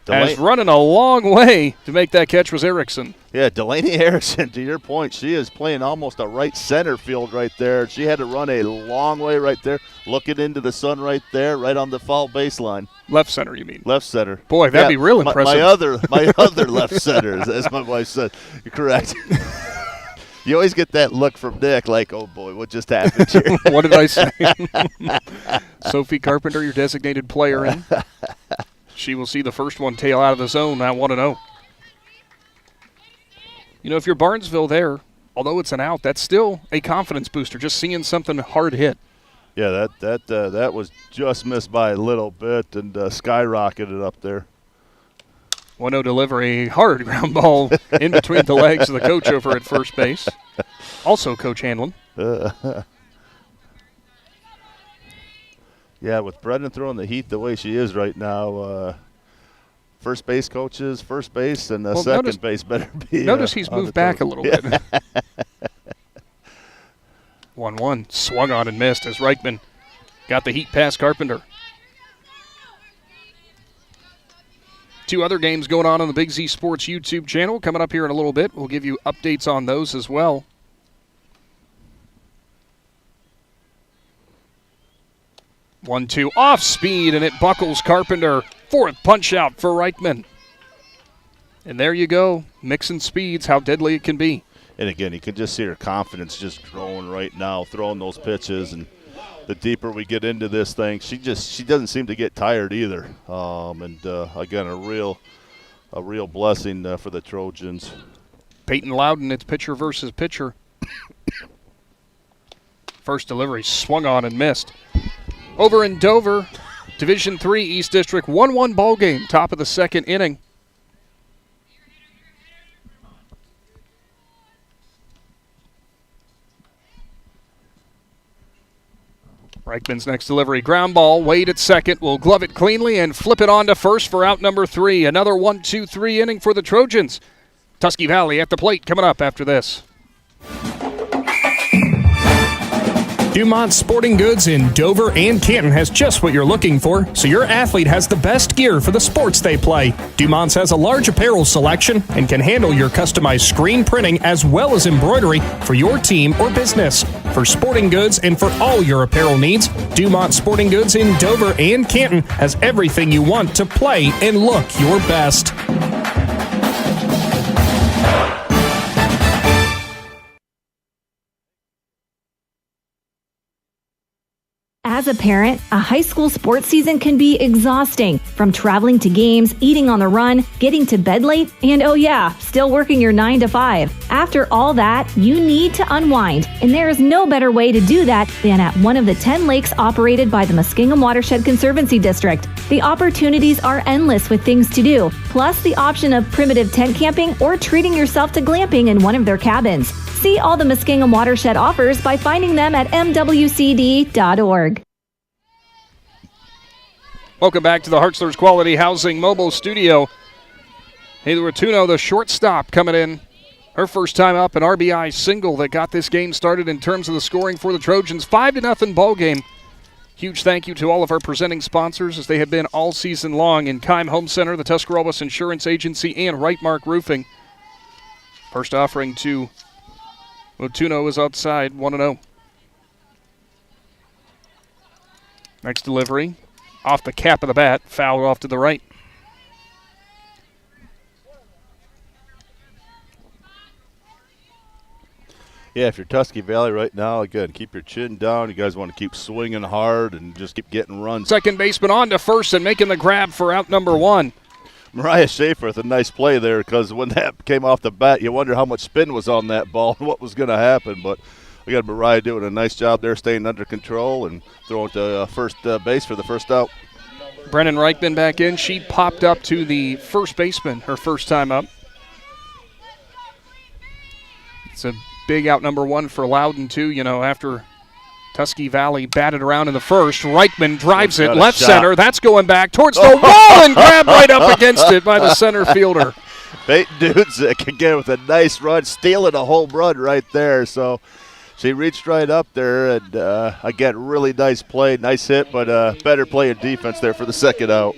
As running a long way to make that catch was Erickson. Yeah, Delaney Erickson, to your point, she is playing almost a right center field right there. She had to run a long way right there, looking into the sun right there, right on the foul baseline. Left center, you mean? Left center. Boy, that'd be real impressive. My other left center, as my wife said. You're correct. You always get that look from Nick like, oh, boy, what just happened here? What did I say? Sophie Carpenter, your designated player in. She will see the first one tail out of the zone, now 1-0. You know, if you're Barnesville there, although it's an out, that's still a confidence booster, just seeing something hard hit. Yeah, that was just missed by a little bit and skyrocketed up there. 1-0 delivery, hard ground ball in between the legs of the coach over at first base. Also Coach Hanlon. Yeah, with Brendan throwing the heat the way she is right now, first base coaches, first base, and second base better be. Notice he's moved back a little bit. 1-1, swung on and missed as Reichman got the heat past Carpenter. 2 other games going on the Big Z Sports YouTube channel. Coming up here in a little bit, we'll give you updates on those as well. 1-2 off speed, and it buckles Carpenter. Fourth punch out for Reichman. And there you go, mixing speeds, how deadly it can be. And again, you can just see her confidence just growing right now, throwing those pitches. And the deeper we get into this thing, she doesn't seem to get tired either. Again, a real blessing for the Trojans. Peyton Loudon, it's pitcher versus pitcher. First delivery swung on and missed. Over in Dover, Division III East District, 1-1 ball game, top of the second inning. Reichman's next delivery, ground ball, Wade at second, will glove it cleanly and flip it on to first for out number 3. Another 1-2-3 inning for the Trojans. Tusky Valley at the plate coming up after this. Dumont Sporting Goods in Dover and Canton has just what you're looking for, so your athlete has the best gear for the sports they play. Dumont's has a large apparel selection and can handle your customized screen printing as well as embroidery for your team or business. For sporting goods and for all your apparel needs, Dumont Sporting Goods in Dover and Canton has everything you want to play and look your best. As a parent, a high school sports season can be exhausting. From traveling to games, eating on the run, getting to bed late, and oh yeah, still working your 9 to 5. After all that, you need to unwind, and there is no better way to do that than at one of the 10 lakes operated by the Muskingum Watershed Conservancy District. The opportunities are endless with things to do, plus the option of primitive tent camping or treating yourself to glamping in one of their cabins. See all the Muskingum Watershed offers by finding them at mwcd.org. Welcome back to the Hartzler's Quality Housing Mobile Studio. Haley Rotuno, the shortstop, coming in. Her first time up, an RBI single that got this game started in terms of the scoring for the Trojans. 5-0 ball game. Huge thank you to all of our presenting sponsors as they have been all season long in Keim Home Center, the Tuscarawas Insurance Agency, and Right Mark Roofing. First offering to Rotuno is outside, 1-0. Next delivery, off the cap of the bat, fouled off to the right. Yeah, if you're Tusky Valley right now, again, keep your chin down. You guys want to keep swinging hard and just keep getting runs. Second baseman on to first and making the grab for out number 1. Mariah Schaefer with a nice play there, because when that came off the bat, you wonder how much spin was on that ball and what was going to happen. But we got Mariah doing a nice job there, staying under control and throwing to first base for the first out. Brennan Reichman back in. She popped up to the first baseman her first time up. It's a big out number 1 for Loudon, too, after Tusky Valley batted around in the first. Reichman drives it left center. That's going back towards the wall and grabbed right up against it by the center fielder. Peyton Dudzik again with a nice run, stealing a home run right there. So she reached right up there, and again, really nice play, nice hit, but better play in defense there for the second out.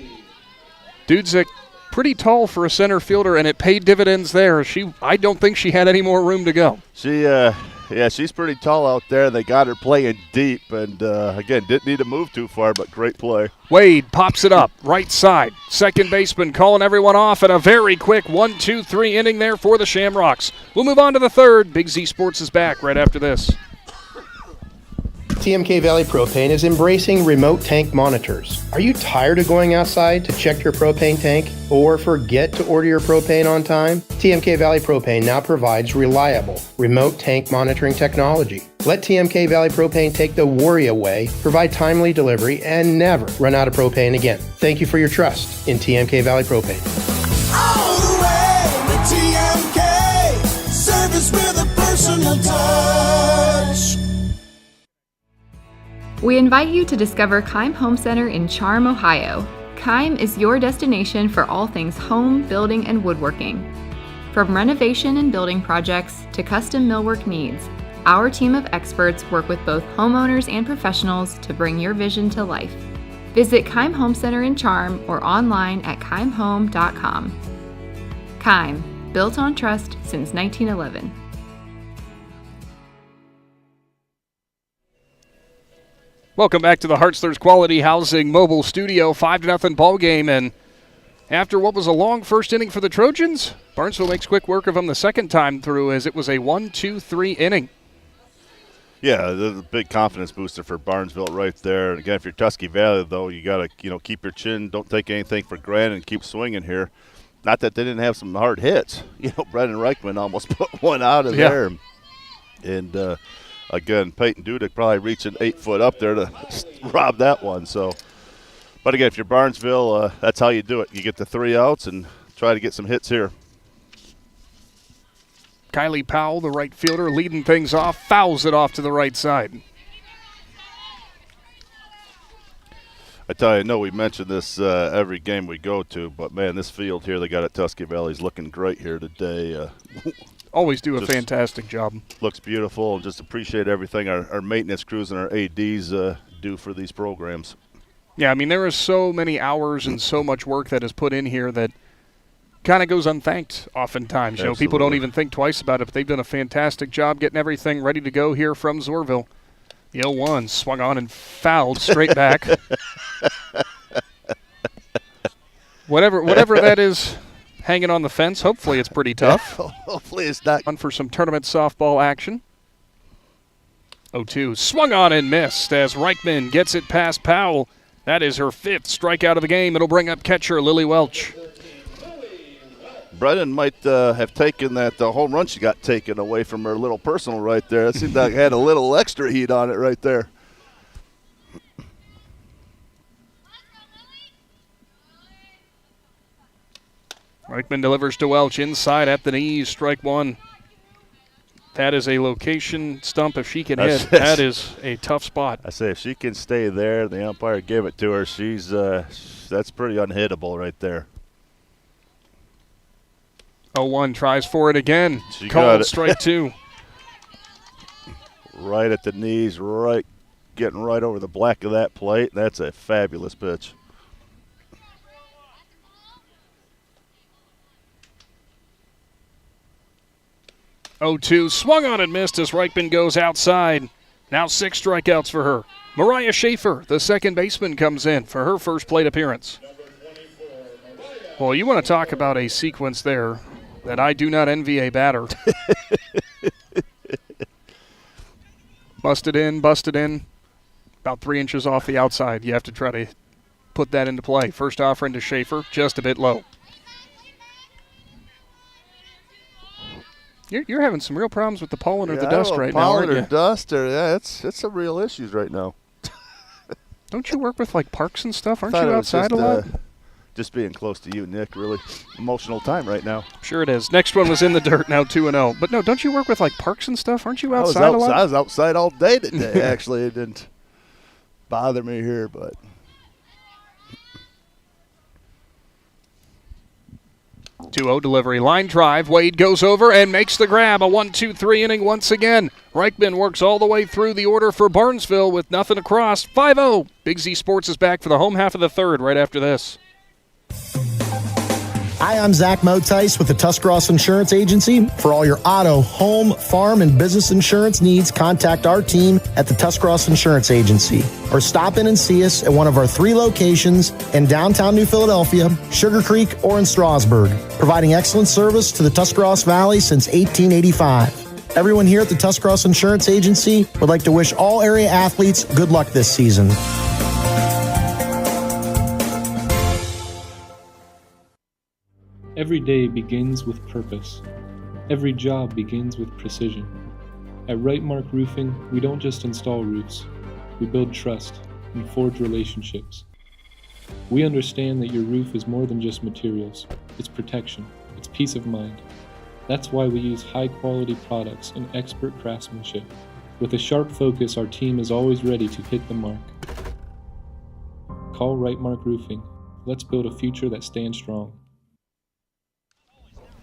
Dudzik, pretty tall for a center fielder, and it paid dividends there. I don't think she had any more room to go. She's pretty tall out there. They got her playing deep, and again, didn't need to move too far, but great play. Wade pops it up, right side. Second baseman calling everyone off, and a very quick 1-2-3 inning there for the Shamrocks. We'll move on to the third. Big Z Sports is back right after this. TMK Valley Propane is embracing remote tank monitors. Are you tired of going outside to check your propane tank or forget to order your propane on time? TMK Valley Propane now provides reliable remote tank monitoring technology. Let TMK Valley Propane take the worry away, provide timely delivery, and never run out of propane again. Thank you for your trust in TMK Valley Propane. All the way with TMK, service with a personal touch. We invite you to discover Keim Home Center in Charm, Ohio. Keim is your destination for all things home, building, and woodworking. From renovation and building projects to custom millwork needs, our team of experts work with both homeowners and professionals to bring your vision to life. Visit Keim Home Center in Charm or online at keimhome.com. Keim, built on trust since 1911. Welcome back to the Hartzler's Quality Housing Mobile Studio, 5-0 ball game. And after what was a long first inning for the Trojans, Barnesville makes quick work of them the second time through as it was a 1-2-3 inning. Yeah, the big confidence booster for Barnesville right there. And again, if you're Tusky Valley, though, you got to keep your chin, don't take anything for granted, and keep swinging here. Not that they didn't have some hard hits. Brendan Reichman almost put one out of there. And again, Peyton Dudek probably reaching 8 foot up there to rob that one. So, but again, if you're Barnesville, that's how you do it. You get the 3 outs and try to get some hits here. Kylie Powell, the right fielder, leading things off, fouls it off to the right side. I tell you, I know we mention this every game we go to, but, man, this field here they got at Tusky Valley is looking great here today. Always do a fantastic job. Looks beautiful, and just appreciate everything our maintenance crews and our ADs do for these programs. Yeah, I mean, there are so many hours and so much work that is put in here that kind of goes unthanked oftentimes. People don't even think twice about it, but they've done a fantastic job getting everything ready to go here from Zorville. The 0-1 swung on and fouled straight back. Whatever that is hanging on the fence, hopefully it's pretty tough. Hopefully it's not. One for some tournament softball action. 0-2 swung on and missed as Reichman gets it past Powell. That is her 5th strikeout of the game. It'll bring up catcher Lily Welch. Brennan might have taken that home run she got taken away from her little personal right there. It seemed like it had a little extra heat on it right there. Reichman delivers to Welch inside at the knees, strike 1. That is a location stump if she can hit. That is a tough spot. I say if she can stay there, the umpire gave it to her. That's pretty unhittable right there. 0-1 tries for it again. She called got it. Strike 2. Right at the knees, getting right over the black of that plate. That's a fabulous pitch. Swung on and missed as Reichman goes outside. Now 6 strikeouts for her. Mariah Schaefer, the second baseman, comes in for her first plate appearance. Well, you want to talk about a sequence there that I do not envy a batter. Busted in, about 3 inches off the outside. You have to try to put that into play. First offering to Schaefer, just a bit low. You're having some real problems with the pollen or the dust right now, aren't you? Pollen or dust, it's some real issues right now. Don't you work with, parks and stuff? Aren't you outside a lot? Just being close to you, Nick, really emotional time right now. Sure it is. Next one was in the dirt, now 2-0. But no, don't you work with, parks and stuff? Aren't you outside a lot? I was outside all day today, actually. It didn't bother me here, but. 2-0 delivery, line drive. Wade goes over and makes the grab. A 1-2-3 inning once again. Reichman works all the way through the order for Barnesville with nothing across. 5-0. Big Z Sports is back for the home half of the third right after this. Hi, I'm Zach Motice with the Tuscarawas Insurance Agency. For all your auto, home, farm, and business insurance needs, contact our team at the Tuscarawas Insurance Agency or stop in and see us at one of our 3 locations in downtown New Philadelphia, Sugar Creek, or in Strasburg, providing excellent service to the Tuscarawas Valley since 1885. Everyone here at the Tuscarawas Insurance Agency would like to wish all area athletes good luck this season. Every day begins with purpose. Every job begins with precision. At Right Mark Roofing, we don't just install roofs. We build trust and forge relationships. We understand that your roof is more than just materials. It's protection. It's peace of mind. That's why we use high-quality products and expert craftsmanship. With a sharp focus, our team is always ready to hit the mark. Call Right Mark Roofing. Let's build a future that stands strong.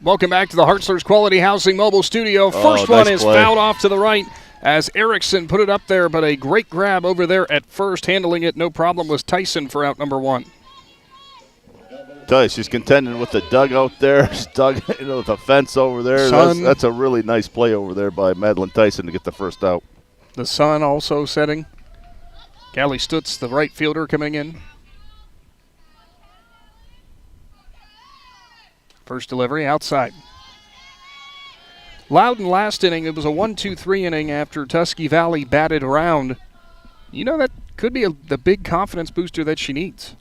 Welcome back to the Hartzler's Quality Housing Mobile Studio. First one is fouled off to the right as Erickson put it up there, but a great grab over there at first. Handling it no problem was Tyson for out number 1. Tell you, she's contending with the dugout there. She's dug with the fence over there. That's a really nice play over there by Madeline Tyson to get the first out. The sun also setting. Callie Stutz, the right fielder, coming in. First delivery outside. Loudon last inning, it was a 1-2-3 inning after Tusky Valley batted around. You know, that could be the big confidence booster that she needs.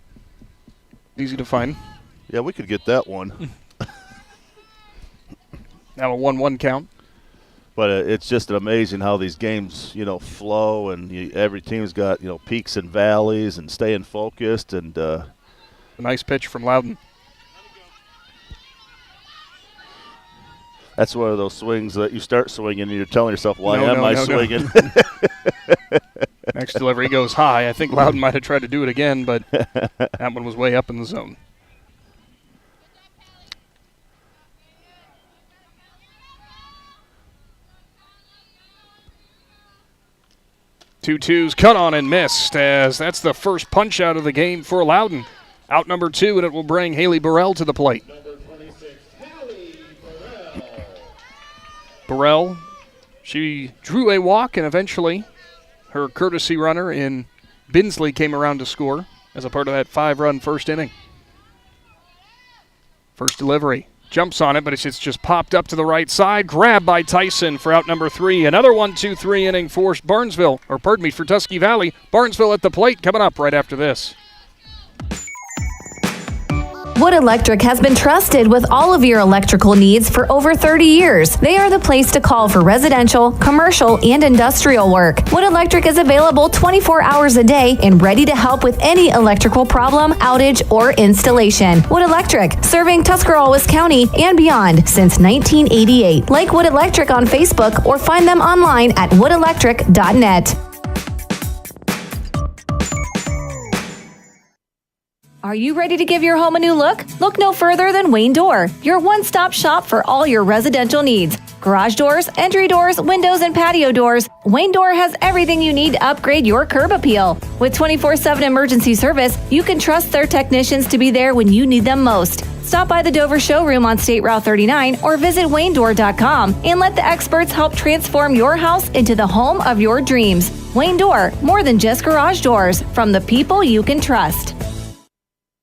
Easy to find. Yeah, we could get that one. Now a 1-1 count. But it's just amazing how these games, flow, and every team's got, peaks and valleys and staying focused. And a nice pitch from Loudon. That's one of those swings that you start swinging and you're telling yourself, why am I swinging? Next delivery goes high. I think Loudon might have tried to do it again, but that one was way up in the zone. 2-2's cut on and missed, as that's the first punch out of the game for Loudon. Out number 2, and it will bring Haley Burrell to the plate. Burrell, she drew a walk, and eventually her courtesy runner in Binsley came around to score as a part of that 5-run first inning. First delivery. Jumps on it, but it's just popped up to the right side. Grabbed by Tyson for out number 3. Another 1-2-3 inning for for Tusky Valley. Barnesville at the plate coming up right after this. Wood Electric has been trusted with all of your electrical needs for over 30 years. They are the place to call for residential, commercial, and industrial work. Wood Electric is available 24 hours a day and ready to help with any electrical problem, outage, or installation. Wood Electric, serving Tuscarawas County and beyond since 1988. Like Wood Electric on Facebook or find them online at woodelectric.net. Are you ready to give your home a new look? Look no further than Wayne Door, your one-stop shop for all your residential needs. Garage doors, entry doors, windows, and patio doors. Wayne Door has everything you need to upgrade your curb appeal. With 24/7 emergency service, you can trust their technicians to be there when you need them most. Stop by the Dover showroom on State Route 39 or visit WayneDoor.com and let the experts help transform your house into the home of your dreams. Wayne Door, more than just garage doors, from the people you can trust.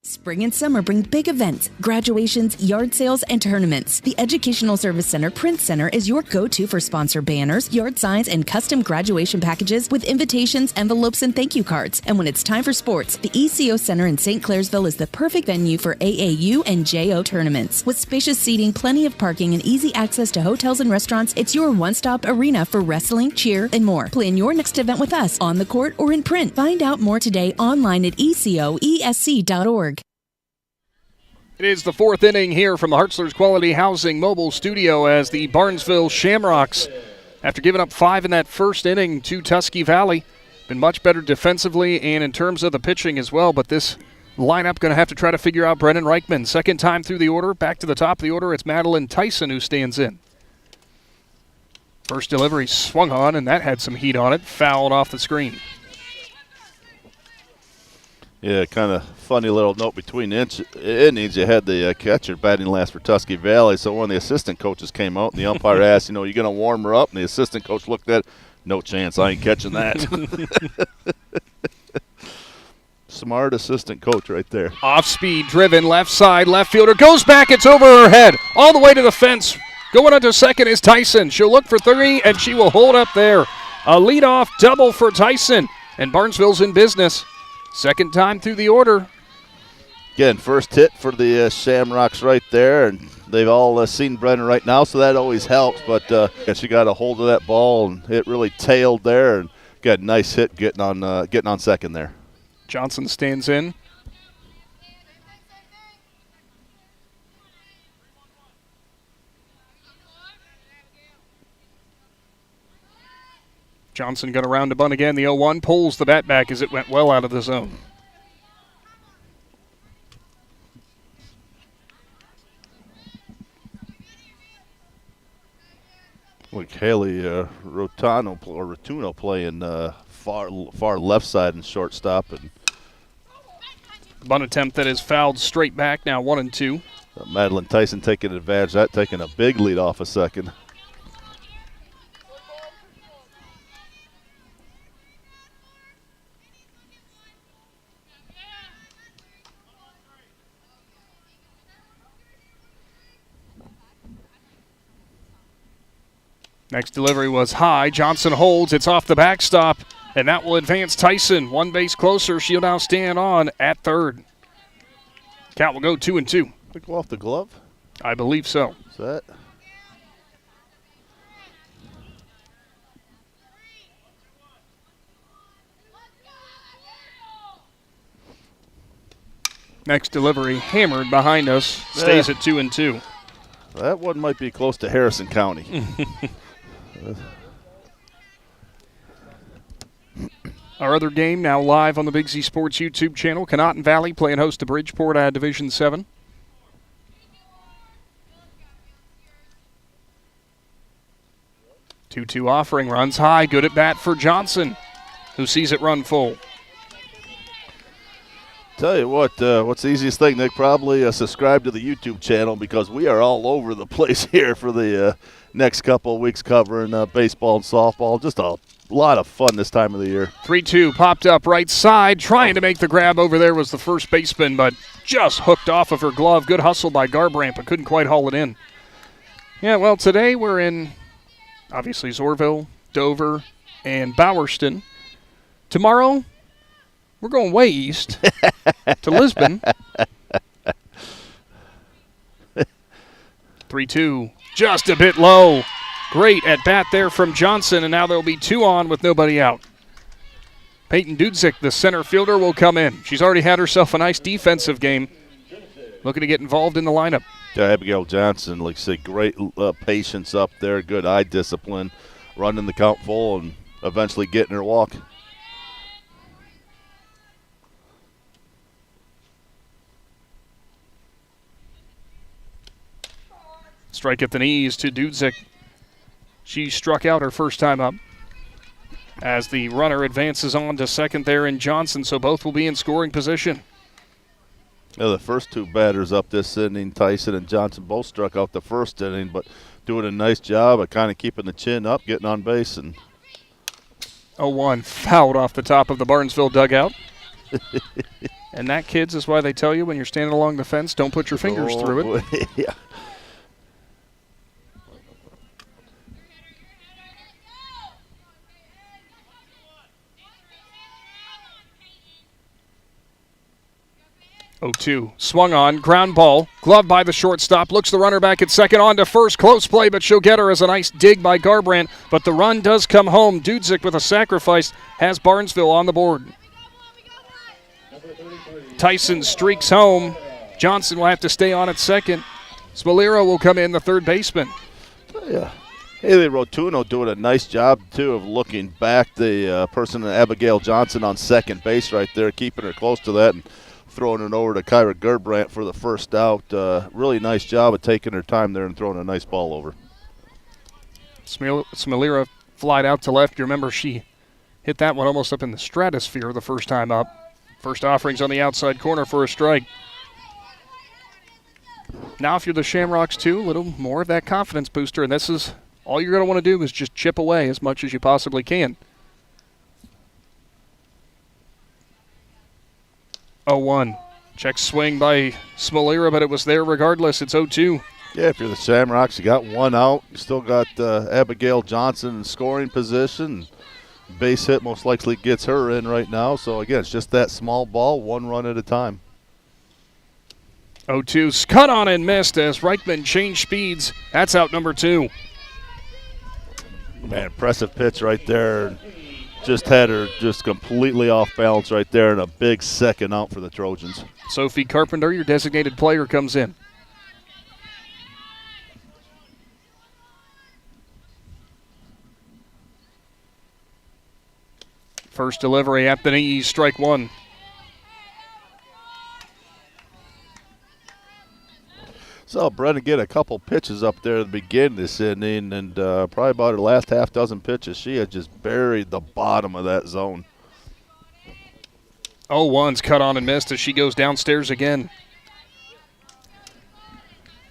Spring and summer bring big events, graduations, yard sales, and tournaments. The Educational Service Center Print Center is your go-to for sponsor banners, yard signs, and custom graduation packages with invitations, envelopes, and thank you cards. And when it's time for sports, the ECO Center in St. Clairsville is the perfect venue for AAU and JO tournaments. With spacious seating, plenty of parking, and easy access to hotels and restaurants, it's your one-stop arena for wrestling, cheer, and more. Plan your next event with us on the court or in print. Find out more today online at ecoesc.org. It is the 4th inning here from the Hartzler's Quality Housing Mobile Studio as the Barnesville Shamrocks, after giving up 5 in that first inning to Tusky Valley, been much better defensively and in terms of the pitching as well, but this lineup going to have to try to figure out Brennan Reichman. Second time through the order, back to the top of the order, it's Madeline Tyson who stands in. First delivery swung on, and that had some heat on it, fouled off the screen. Yeah, kind of funny little note between innings. You had the catcher batting last for Tusky Valley, so when the assistant coaches came out and the umpire asked, you going to warm her up? And the assistant coach looked at it, no chance, I ain't catching that. Smart assistant coach right there. Off speed, driven, left side, left fielder, goes back, it's over her head, all the way to the fence. Going on to second is Tyson. She'll look for 3, and she will hold up there. A leadoff double for Tyson, and Barnesville's in business. Second time through the order. Again, first hit for the Shamrocks right there, and they've all seen Brennan right now, so that always helps. But she got a hold of that ball, and it really tailed there, and got a nice hit getting on second there. Johnson stands in. Johnson got around to bunt again. The 0-1 pulls the bat back as it went well out of the zone. Look, Haley Rotuno playing far left side and shortstop. And bunt attempt that is fouled straight back, now 1-2. Madeline Tyson taking advantage of that, taking a big lead off a second. Next delivery was high. Johnson holds. It's off the backstop, and that will advance Tyson. One base closer. She'll now stand on at third. Count will go 2-2. Did it go off the glove? I believe so. Set. Next delivery hammered behind us. Stays at 2-2. That one might be close to Harrison County. Our other game now live on the Big Z Sports YouTube channel. Connaughton Valley playing host to Bridgeport out of Division 7. Two-two offering, runs high, good at bat for Johnson, who sees it run full. Tell you what, what's the easiest thing, Nick? Probably subscribe to the YouTube channel because we are all over the place here for the next couple of weeks covering baseball and softball. Just a lot of fun this time of the year. 3-2 popped up right side. Trying to make the grab over there was the first baseman, but just hooked off of her glove. Good hustle by Garbrandt, but couldn't quite haul it in. Yeah, well, today we're in, obviously, Zorville, Dover, and Bowerston. Tomorrow, we're going way east to Lisbon. 3-2, just a bit low. Great at bat there from Johnson, and now there'll be 2 on with nobody out. Peyton Dudzik, the center fielder, will come in. She's already had herself a nice defensive game. Looking to get involved in the lineup. Yeah, Abigail Johnson, like I say, great patience up there, good eye discipline, running the count full and eventually getting her walk. Strike at the knees to Dudzik. She struck out her first time up as the runner advances on to second there in Johnson, so both will be in scoring position. Yeah, the first 2 batters up this inning, Tyson and Johnson, both struck out the first inning, but doing a nice job of kind of keeping the chin up, getting on base. And 0-1 fouled off the top of the Barnesville dugout. And that, kids, is why they tell you when you're standing along the fence, don't put your fingers through it. Yeah. Oh-2, swung on, ground ball, gloved by the shortstop, looks the runner back at second, on to first, close play, but she'll get her as a nice dig by Garbrandt, but the run does come home. Dudzik with a sacrifice has Barnesville on the board. Tyson streaks home. Johnson will have to stay on at second. Smolero will come in, the third baseman. Yeah. Haley Rotuno doing a nice job, too, of looking back. The person, Abigail Johnson, on second base right there, keeping her close to that and throwing it over to Kyra Garbrandt for the first out. Really nice job of taking her time there and throwing a nice ball over. Smolera flied out to left. You remember she hit that one almost up in the stratosphere the first time up. First offerings on the outside corner for a strike. Now if you're the Shamrocks too, a little more of that confidence booster, and this is all you're going to want to do is just chip away as much as you possibly can. 0-1. Check swing by Smolera, but it was there regardless. It's 0-2. Yeah, if you're the Shamrocks, you got one out. You still got Abigail Johnson in scoring position. Base hit most likely gets her in right now. So, again, it's just that small ball, 1 run at a time. 0-2. Cut on and missed as Reichman changed speeds. That's out number 2. Man, impressive pitch right there. Just had her just completely off balance right there, and a big second out for the Trojans. Sophie Carpenter, your designated player, comes in. First delivery at the knees, strike 1. Saw Brennan get a couple pitches up there at the beginning of this inning, and probably about her last half dozen pitches, she had just buried the bottom of that zone. 0-1's cut on and missed as she goes downstairs again.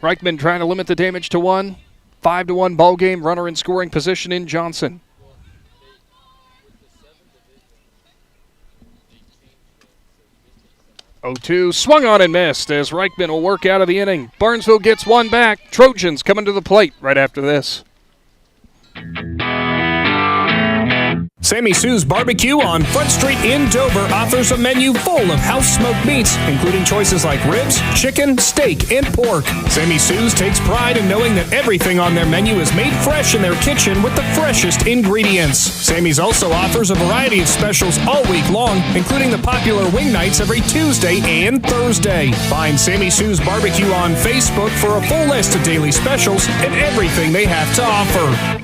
Reichman trying to limit the damage to 1. 5-1 ball game. Runner in scoring position in Johnson. Oh, 0-2, swung on and missed as Reichman will work out of the inning. Barnesville gets one back. Trojans coming to the plate right after this. Sammy Sue's Barbecue on Front Street in Dover offers a menu full of house-smoked meats, including choices like ribs, chicken, steak, and pork. Sammy Sue's takes pride in knowing that everything on their menu is made fresh in their kitchen with the freshest ingredients. Sammy's also offers a variety of specials all week long, including the popular wing nights every Tuesday and Thursday. Find Sammy Sue's Barbecue on Facebook for a full list of daily specials and everything they have to offer.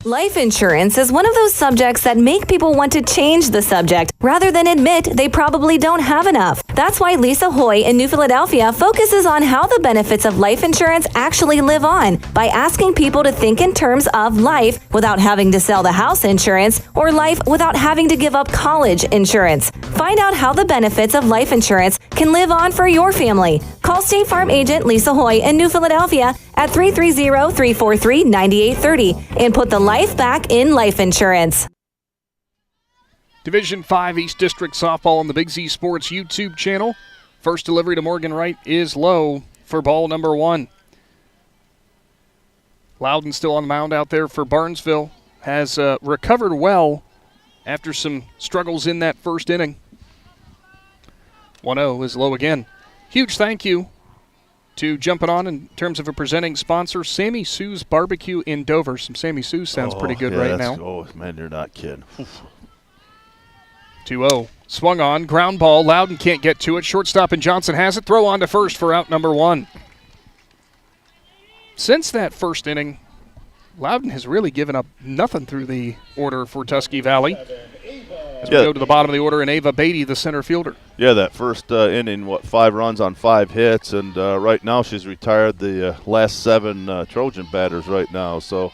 Life insurance is one of those subjects that make people want to change the subject rather than admit they probably don't have enough. That's why Lisa Hoy in New Philadelphia focuses on how the benefits of life insurance actually live on by asking people to think in terms of life without having to sell the house insurance or life without having to give up college insurance. Find out how the benefits of life insurance can live on for your family. Call State Farm agent Lisa Hoy in New Philadelphia at 330-343-9830 and put the life back in life insurance. Division 5 East District Softball on the Big Z Sports YouTube channel. First delivery to Morgan Wright is low for ball number 1. Loudon still on the mound out there for Barnesville. Has recovered well after some struggles in that first inning. 1-0 is low again. Huge thank you to jumping on in terms of a presenting sponsor, Sammy Sue's Barbecue in Dover. Some Sammy Sue's sounds pretty good right now. Oh, man, you're not kidding. 2-0. Swung on, ground ball. Loudon can't get to it. Shortstop and Johnson has it. Throw on to first for out number 1. Since that first inning, Loudon has really given up nothing through the order for Tusky Valley. As we go to the bottom of the order, and Ava Beatty, the center fielder. Yeah, that first inning, 5 runs on 5 hits, and right now she's retired the last 7 Trojan batters right now. So,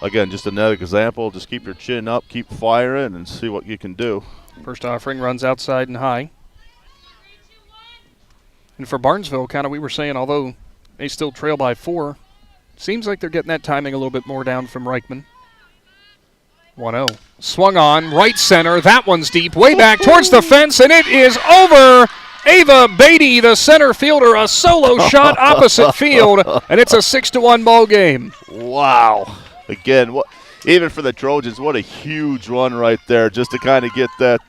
again, just another example. Just keep your chin up, keep firing, and see what you can do. First offering runs outside and high. And for Barnesville, kind of we were saying, although they still trail by 4, seems like they're getting that timing a little bit more down from Reichman. 1-0. Swung on, right center. That one's deep, way back towards the fence, and it is over. Ava Beatty, the center fielder, a solo shot opposite field, and it's a 6-1 ball game. Wow. Again, even for the Trojans, what a huge run right there, just to kind of get that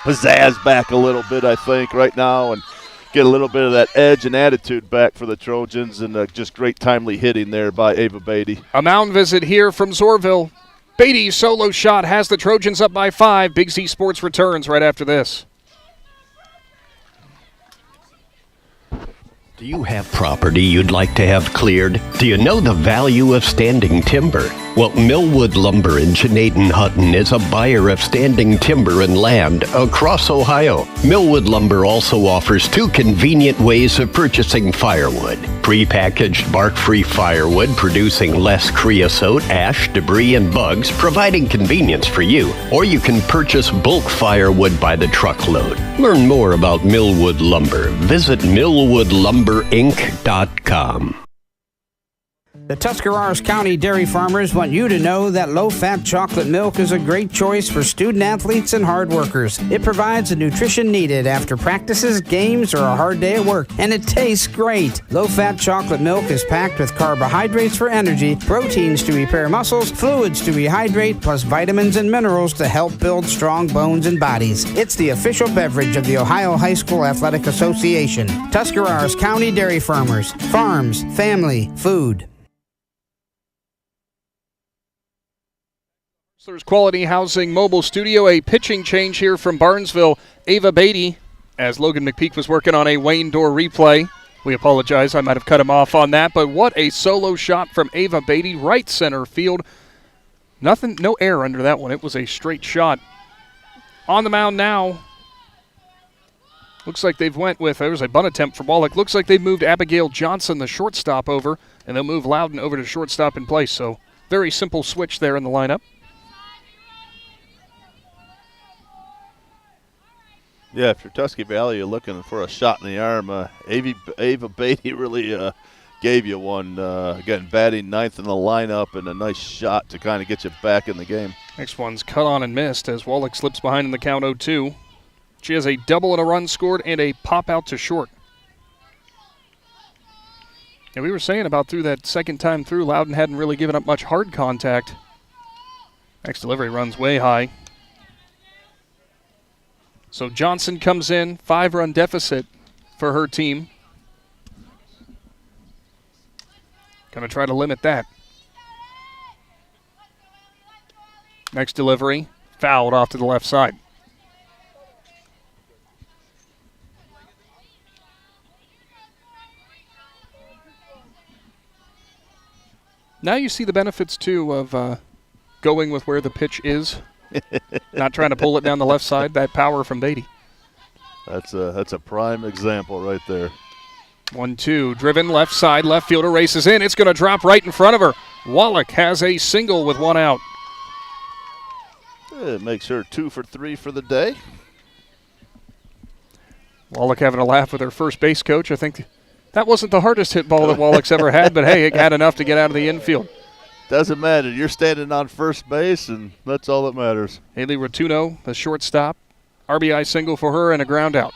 pizzazz back a little bit, I think, right now, and get a little bit of that edge and attitude back for the Trojans, and just great timely hitting there by Ava Beatty. A mound visit here from Zorville. Beatty's solo shot has the Trojans up by 5. Big Z Sports returns right after this. Do you have property you'd like to have cleared? Do you know the value of standing timber? Well, Millwood Lumber in Jeanette Hutton is a buyer of standing timber and land across Ohio. Millwood Lumber also offers 2 convenient ways of purchasing firewood. Prepackaged bark-free firewood producing less creosote, ash, debris, and bugs, providing convenience for you. Or you can purchase bulk firewood by the truckload. Learn more about Millwood Lumber. Visit millwoodlumberinc.com. The Tuscarawas County dairy farmers want you to know that low-fat chocolate milk is a great choice for student athletes and hard workers. It provides the nutrition needed after practices, games, or a hard day at work, and it tastes great. Low-fat chocolate milk is packed with carbohydrates for energy, proteins to repair muscles, fluids to rehydrate, plus vitamins and minerals to help build strong bones and bodies. It's the official beverage of the Ohio High School Athletic Association. Tuscarawas County Dairy Farmers. Farms, family, food. There's Quality Housing Mobile Studio, a pitching change here from Barnesville. Ava Beatty, as Logan McPeek was working on a Wayne Door replay. We apologize, I might have cut him off on that, but what a solo shot from Ava Beatty, right center field. Nothing, no air under that one. It was a straight shot. On the mound now. Looks like they've went with, there was a bunt attempt from Wallach. Looks like they've moved Abigail Johnson, the shortstop, over, and they'll move Loudon over to shortstop in place. So very simple switch there in the lineup. Yeah, if you're Tusky Valley, you're looking for a shot in the arm. Ava Beatty really gave you one. Again, batting 9th in the lineup, and a nice shot to kind of get you back in the game. Next one's cut on and missed as Wallach slips behind in the count 0-2. She has a double and a run scored and a pop out to short. And we were saying about through that second time through, Loudon hadn't really given up much hard contact. Next delivery runs way high. So Johnson comes in, 5-run deficit for her team. Going to try to limit that. Next delivery, fouled off to the left side. Now you see the benefits, too, of going with where the pitch is. Not trying to pull it down the left side. That power from Beatty. That's a prime example right there. 1-2, driven left side. Left fielder races in. It's going to drop right in front of her. Wallach has a single with one out. It makes her 2 for 3 for the day. Wallach having a laugh with her first base coach. I think that wasn't the hardest hit ball that Wallach's ever had, but hey, it had enough to get out of the infield. Doesn't matter. You're standing on first base, and that's all that matters. Haley Rotuno, the shortstop. RBI single for her and a ground out.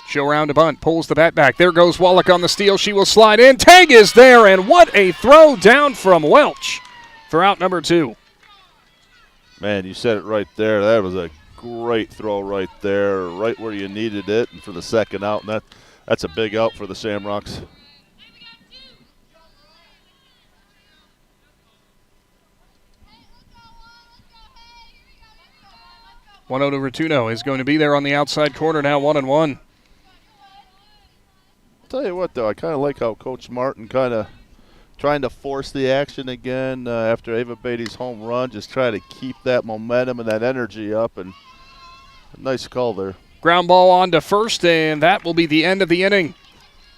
She'll round a bunt, pulls the bat back. There goes Wallach on the steal. She will slide in. Tag is there, and what a throw down from Welch for out number 2. Man, you said it right there. That was a great throw right there, right where you needed it, and for the second out, and that's a big out for the Shamrocks. One to Rotuno is going to be there on the outside corner now, 1-1. Tell you what, though, I kind of like how Coach Martin kind of trying to force the action again after Ava Beatty's home run, just try to keep that momentum and that energy up, and a nice call there. Ground ball on to first, and that will be the end of the inning.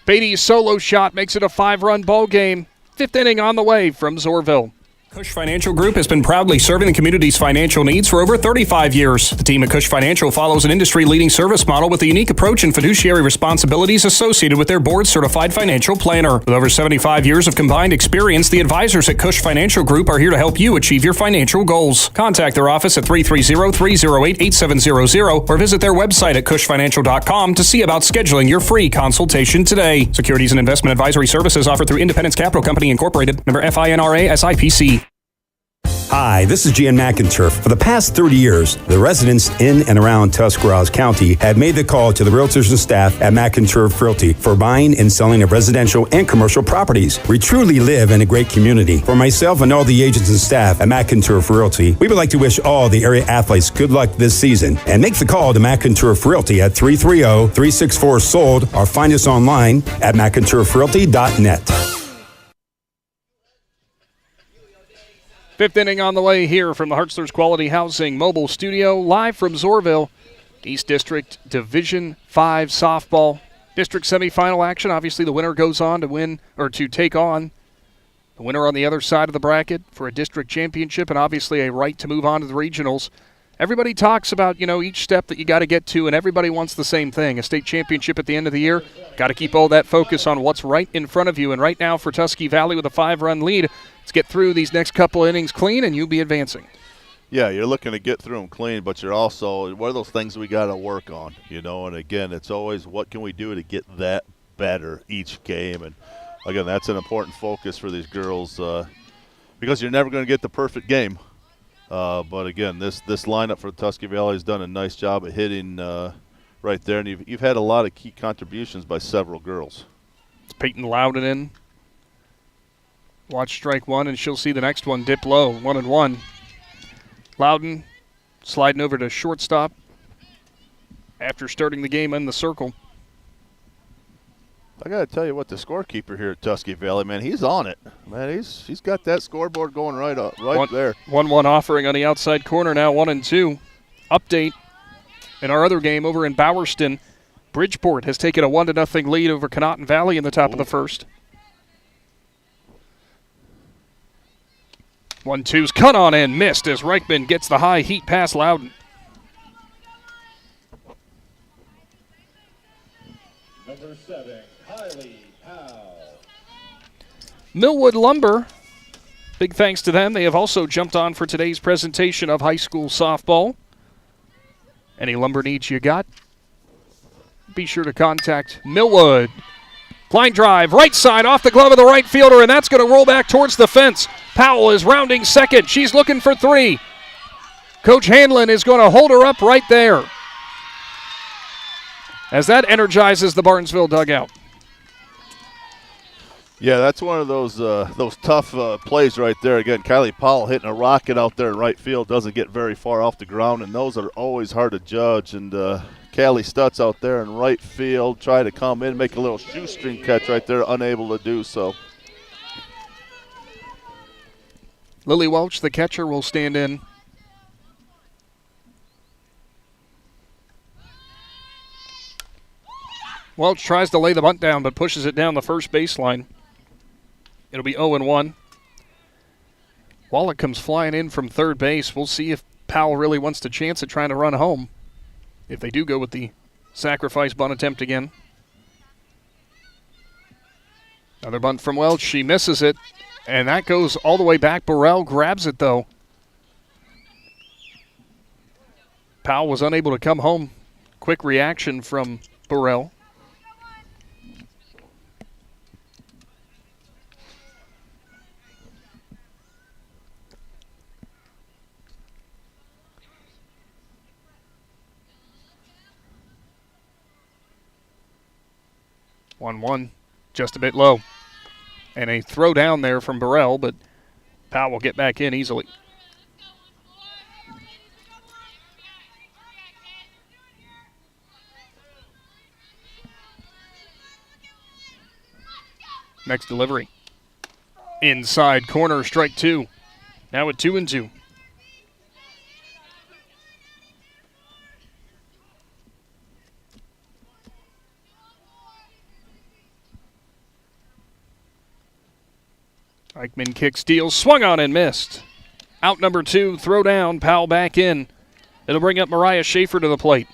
Beatty's solo shot makes it a 5-run ball game. 5th inning on the way from Zorville. Cush Financial Group has been proudly serving the community's financial needs for over 35 years. The team at Cush Financial follows an industry-leading service model with a unique approach and fiduciary responsibilities associated with their board-certified financial planner. With over 75 years of combined experience, the advisors at Cush Financial Group are here to help you achieve your financial goals. Contact their office at 330-308-8700 or visit their website at cushfinancial.com to see about scheduling your free consultation today. Securities and investment advisory services offered through Independence Capital Company Incorporated, member FINRA SIPC. Hi, this is Jan McInturf. For the past 30 years, the residents in and around Tuscarawas County have made the call to the realtors and staff at McInturf Realty for buying and selling of residential and commercial properties. We truly live in a great community. For myself and all the agents and staff at McInturf Realty, we would like to wish all the area athletes good luck this season and make the call to McInturf Realty at 330-364-SOLD or find us online at McInturfRealty.net. 5th inning on the way here from the Hartzler's Quality Housing Mobile Studio, live from Zorville. East District Division 5 softball district semifinal action. Obviously, the winner goes on to win or to take on the winner on the other side of the bracket for a district championship and obviously a right to move on to the regionals. Everybody talks about, each step that you got to get to, and everybody wants the same thing, a state championship at the end of the year. Got to keep all that focus on what's right in front of you. And right now for Tusky Valley with a 5-run lead, let's get through these next couple innings clean, and you'll be advancing. Yeah, you're looking to get through them clean, but you're also, what are those things we got to work on, and again, it's always what can we do to get that better each game. And again, that's an important focus for these girls because you're never going to get the perfect game. But again, this lineup for Tusky Valley has done a nice job of hitting right there, and you've had a lot of key contributions by several girls. It's Peyton Loudon in. Watch strike one, and she'll see the next one dip low, 1-1. Loudon sliding over to shortstop after starting the game in the circle. I got to tell you what, the scorekeeper here at Tusky Valley, man, he's on it. Man, he's got that scoreboard going right there. 1-1 offering on the outside corner now, 1-2. Update in our other game over in Bowerston. Bridgeport has taken a 1-0 lead over Conotton Valley in the top of the first. 1-2's cut on and missed as Reichman gets the high heat past Loudon. Number 7, Kylie Powell. Millwood Lumber, big thanks to them. They have also jumped on for today's presentation of high school softball. Any lumber needs you got, be sure to contact Millwood. Line drive, right side, off the glove of the right fielder, and that's going to roll back towards the fence. Powell is rounding second. She's looking for 3. Coach Hanlon is going to hold her up right there, as that energizes the Barnesville dugout. Yeah, that's one of those tough plays right there. Again, Kylie Powell hitting a rocket out there in right field, doesn't get very far off the ground, and those are always hard to judge. And Callie Stutz out there in right field, try to come in, make a little shoestring catch right there, unable to do so. Lily Welch, the catcher, will stand in. Welch tries to lay the bunt down, but pushes it down the first baseline. It'll be 0-1. Wallach comes flying in from third base. We'll see if Powell really wants to chance at trying to run home, if they do go with the sacrifice bunt attempt again. Another bunt from Welch. She misses it, and that goes all the way back. Burrell grabs it, though. Powell was unable to come home. Quick reaction from Burrell. One, just a bit low. And a throw down there from Burrell, but Powell will get back in easily. Next delivery. Inside corner, strike 2. Now at 2-2. Eichmann kick, steals, swung on and missed. Out number 2, throw down, Powell back in. It'll bring up Mariah Schaefer to the plate.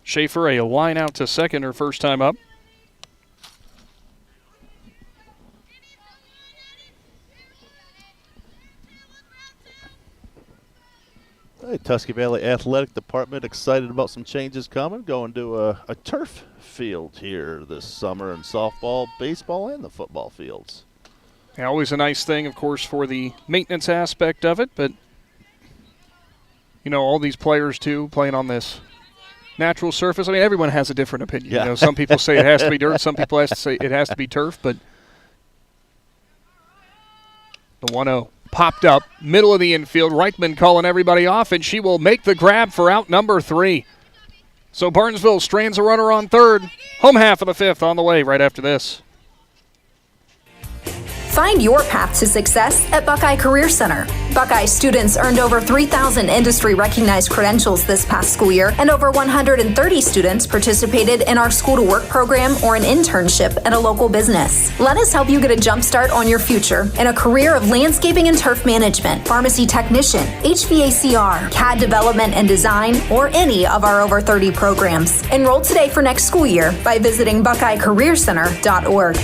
Schaefer, a line out to second, her first time up. Hey, Tusky Valley Athletic Department excited about some changes coming. Going to a turf field here this summer in softball, baseball, and the football fields. Yeah, always a nice thing, of course, for the maintenance aspect of it, but, you know, all these players, too, playing on this natural surface. I mean, everyone has a different opinion. Yeah. You know, some people say it has to be dirt, some people say it has to be turf, but the 1-0 popped up, middle of the infield. Reichman calling everybody off, and she will make the grab for out number 3. So Barnesville strands a runner on third. Home half of the 5th on the way right after this. Find your path to success at Buckeye Career Center. Buckeye students earned over 3,000 industry-recognized credentials this past school year, and over 130 students participated in our School to Work program or an internship at a local business. Let us help you get a jump start on your future in a career of landscaping and turf management, pharmacy technician, HVACR, CAD development and design, or any of our over 30 programs. Enroll today for next school year by visiting BuckeyeCareerCenter.org.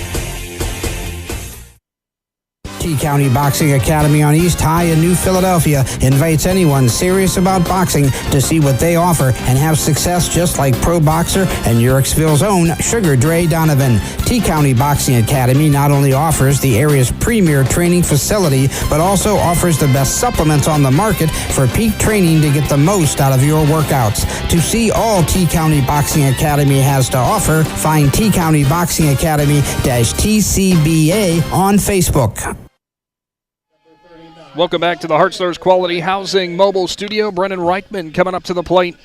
T-County Boxing Academy on East High in New Philadelphia invites anyone serious about boxing to see what they offer and have success just like pro boxer and Uricksville's own Sugar Dre Donovan. T-County Boxing Academy not only offers the area's premier training facility, but also offers the best supplements on the market for peak training to get the most out of your workouts. To see all T-County Boxing Academy has to offer, find T-County Boxing Academy-TCBA on Facebook. Welcome back to the Hartzler's Quality Housing Mobile Studio. Brennan Reichman coming up to the plate,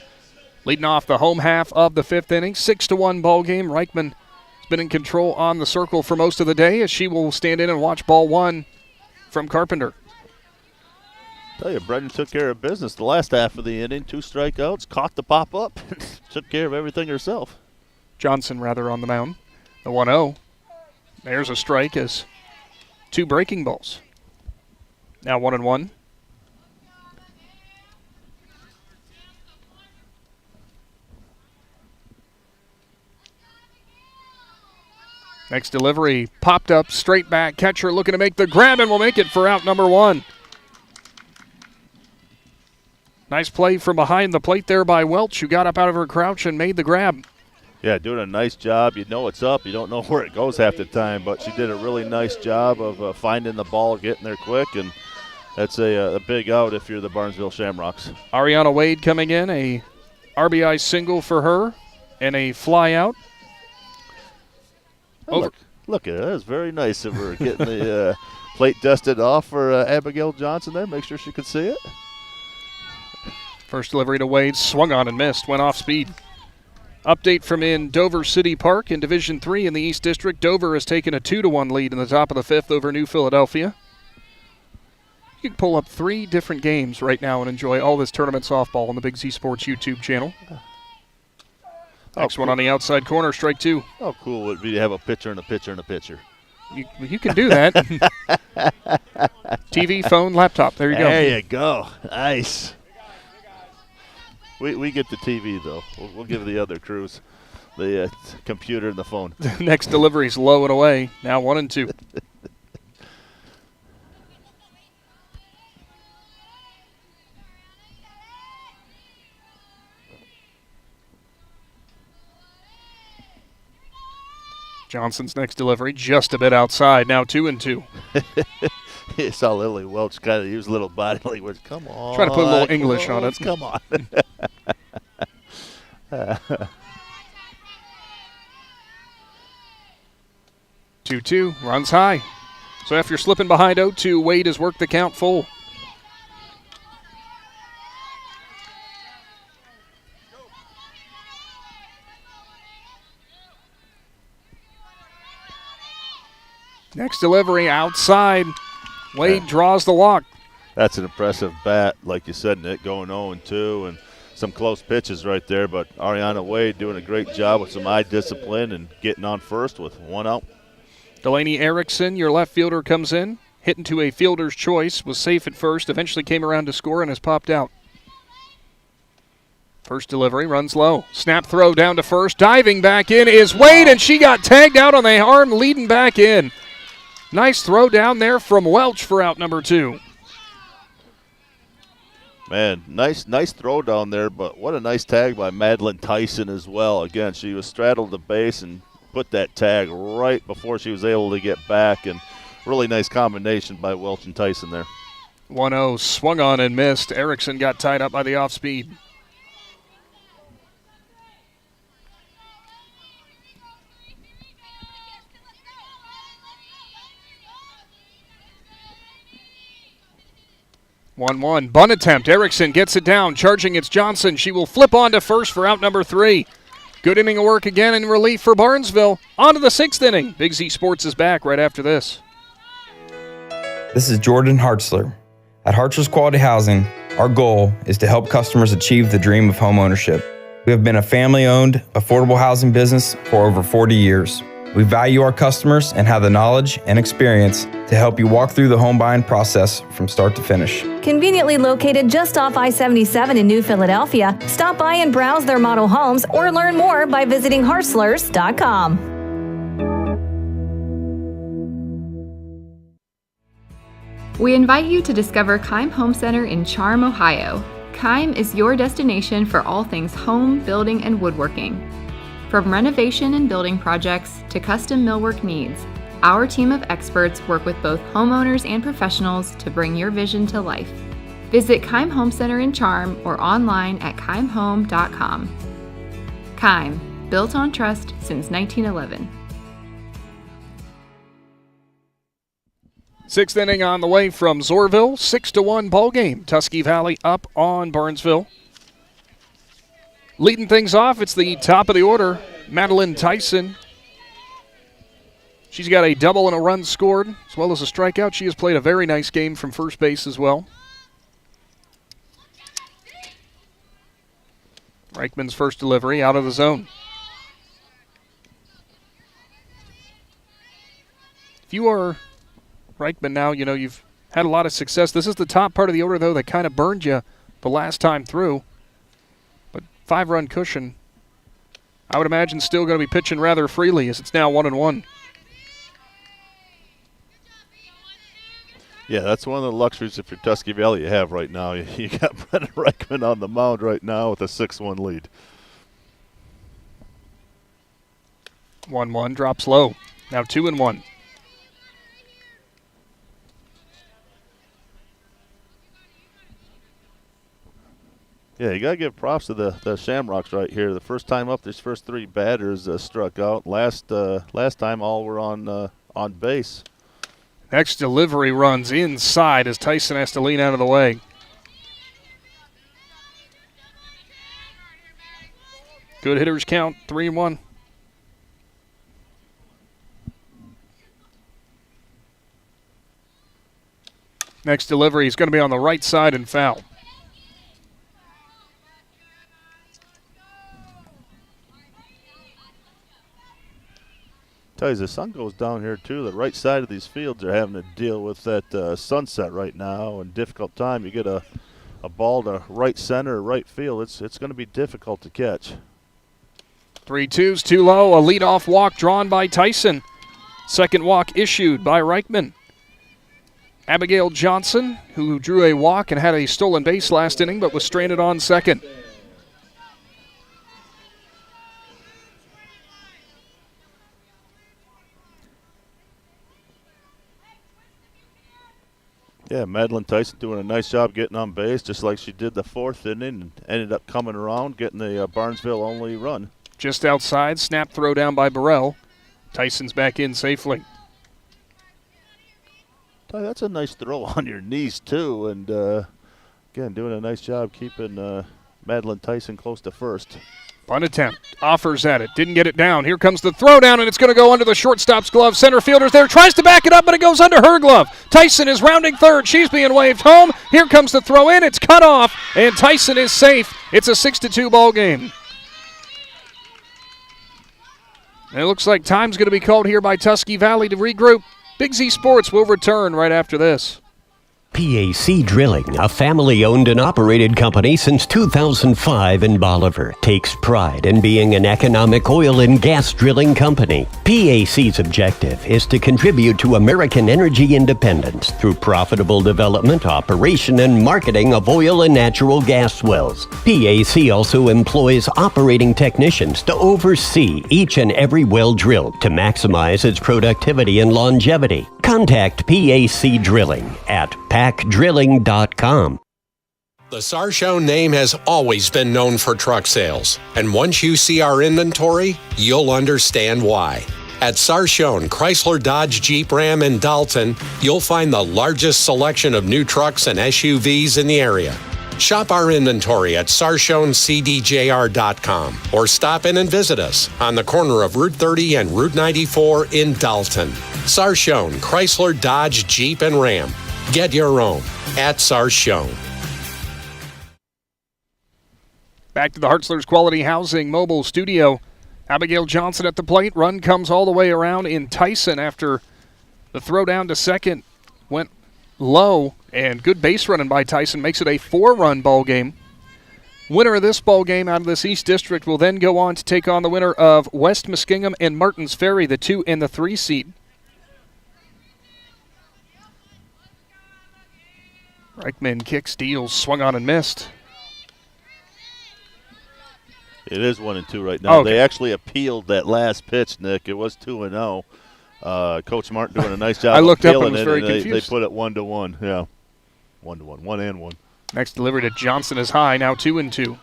leading off the home half of the 5th inning. 6-1 ball game. Reichman has been in control on the circle for most of the day, as she will stand in and watch ball 1 from Carpenter. Tell you, Brendan took care of business the last half of the inning. 2 strikeouts, caught the pop up, took care of everything herself. Johnson, rather, on the mound. The 1-0. There's a strike as 2 breaking balls. Now 1-1. Next delivery popped up straight back. Catcher looking to make the grab and will make it for out number 1. Nice play from behind the plate there by Welch, who got up out of her crouch and made the grab. Yeah, doing a nice job. You know it's up. You don't know where it goes half the time, but she did a really nice job of finding the ball, getting there quick, and that's a big out if you're the Barnesville Shamrocks. Ariana Wade coming in, a RBI single for her, and a fly out. Oh, look at it. That's very nice of her getting the plate dusted off for Abigail Johnson there. Make sure she could see it. First delivery to Wade, swung on and missed, went off speed. Update from in Dover City Park in Division III in the East District. Dover has taken a 2-1 lead in the top of the fifth over New Philadelphia. You can pull up 3 different games right now and enjoy all this tournament softball on the Big Z Sports YouTube channel. Next one on the outside corner, strike 2. How cool would it be to have a pitcher and a pitcher and a pitcher? You can do that. TV, phone, laptop. There you go. There you go. Nice. We get the TV, though. We'll give the other crews the computer and the phone. Next delivery's low and away. Now 1-2. Johnson's next delivery just a bit outside. Now 2-2. You saw Lily Welch kind of use a little body language. Come on. Try to put a little English on it. Come on. 2-2, runs high. So after slipping behind 0-2, Wade has worked the count full. Next delivery outside. Wade draws the walk. That's an impressive bat, like you said, Nick, going 0-2, and some close pitches right there. But Ariana Wade doing a great job with some eye discipline and getting on first with 1 out. Delaney Erickson, your left fielder, comes in, hit into a fielder's choice, was safe at first, eventually came around to score and has popped out. First delivery runs low. Snap throw down to first. Diving back in is Wade, and she got tagged out on the arm, leading back in. Nice throw down there from Welch for out number 2. Man, nice throw down there, but what a nice tag by Madeline Tyson as well. Again, she was straddled the base and put that tag right before she was able to get back, and really nice combination by Welch and Tyson there. 1-0, swung on and missed. Erickson got tied up by the off speed. Bunt attempt. Erickson gets it down. Charging, it's Johnson. She will flip on to first for out number 3. Good inning of work again in relief for Barnesville. On to the 6th inning. Big Z Sports is back right after this. This is Jordan Hartzler. At Hartzler's Quality Housing, our goal is to help customers achieve the dream of home ownership. We have been a family-owned, affordable housing business for over 40 years. We value our customers and have the knowledge and experience to help you walk through the home buying process from start to finish. Conveniently located just off I-77 in New Philadelphia, stop by and browse their model homes or learn more by visiting Hartzlers.com. We invite you to discover Keim Home Center in Charm, Ohio. Keim is your destination for all things home, building, and woodworking. From renovation and building projects to custom millwork needs, our team of experts work with both homeowners and professionals to bring your vision to life. Visit Keim Home Center in Charm or online at keimhome.com. Keim, built on trust since 1911. 6th inning on the way from Zorville. 6-1 ball game. Tusky Valley up on Barnesville. Leading things off, it's the top of the order, Madeline Tyson. She's got a double and a run scored, as well as a strikeout. She has played a very nice game from first base as well. Reichman's first delivery out of the zone. If you are Reichman now, you know you've had a lot of success. This is the top part of the order, though, that kind of burned you the last time through. 5-run cushion, I would imagine still going to be pitching rather freely as it's now 1-1. Yeah, that's one of the luxuries if you're Tusky Valley you have right now. You got Brennan Reichman on the mound right now with a 6-1 lead. 1-1, drops low. Now 2-1. Yeah, you got to give props to the Shamrocks right here. The first time up, these first 3 batters struck out. Last time, all were on base. Next delivery runs inside as Tyson has to lean out of the way. Good hitters count, 3-1. Next delivery is going to be on the right side and foul. Tell you, the sun goes down here too. The right side of these fields are having to deal with that sunset right now, and difficult time. You get a ball to right center or right field, it's going to be difficult to catch. 3-2's too low. A leadoff walk drawn by Tyson. Second walk issued by Reichman. Abigail Johnson, who drew a walk and had a stolen base last inning, but was stranded on second. Yeah, Madeline Tyson doing a nice job getting on base, just like she did the 4th inning, and ended up coming around, getting the Barnesville only run. Just outside, snap throw down by Burrell. Tyson's back in safely. That's a nice throw on your knees, too, and again, doing a nice job keeping Madeline Tyson close to first. Bunt attempt. Offers at it. Didn't get it down. Here comes the throw down, and it's going to go under the shortstop's glove. Center fielder's there. Tries to back it up, but it goes under her glove. Tyson is rounding third. She's being waved home. Here comes the throw in. It's cut off, and Tyson is safe. It's a 6-2 ball game. And it looks like time's going to be called here by Tusky Valley to regroup. Big Z Sports will return right after this. PAC Drilling, a family-owned and operated company since 2005 in Bolivar, takes pride in being an economic oil and gas drilling company. PAC's objective is to contribute to American energy independence through profitable development, operation, and marketing of oil and natural gas wells. PAC also employs operating technicians to oversee each and every well drilled to maximize its productivity and longevity. Contact PAC Drilling at pacdrilling.com. The Sarshow name has always been known for truck sales, and once you see our inventory, you'll understand why. At Sarshown Chrysler Dodge Jeep Ram in Dalton, you'll find the largest selection of new trucks and SUVs in the area. Shop our inventory at SarshownCDJR.com or stop in and visit us on the corner of Route 30 and Route 94 in Dalton. Sarshown Chrysler Dodge Jeep and Ram. Get your own at Sarshown. Back to the Hartzler's Quality Housing mobile studio. Abigail Johnson at the plate. Run comes all the way around in Tyson after the throw down to second went low, and good base running by Tyson makes it a 4-run ball game. Winner of this ball game out of this East District will then go on to take on the winner of West Muskingum and Martins Ferry, the 2 and the 3 seed. Reichman kicks, deals, swung on and missed. It is 1-2 right now. Okay. They actually appealed that last pitch, Nick. It was 2-0. Coach Martin doing a nice job. I looked up and appealing was it, very and confused. They put it 1-1. Yeah, 1-1, 1-1. Next delivery to Johnson is high, now 2-2.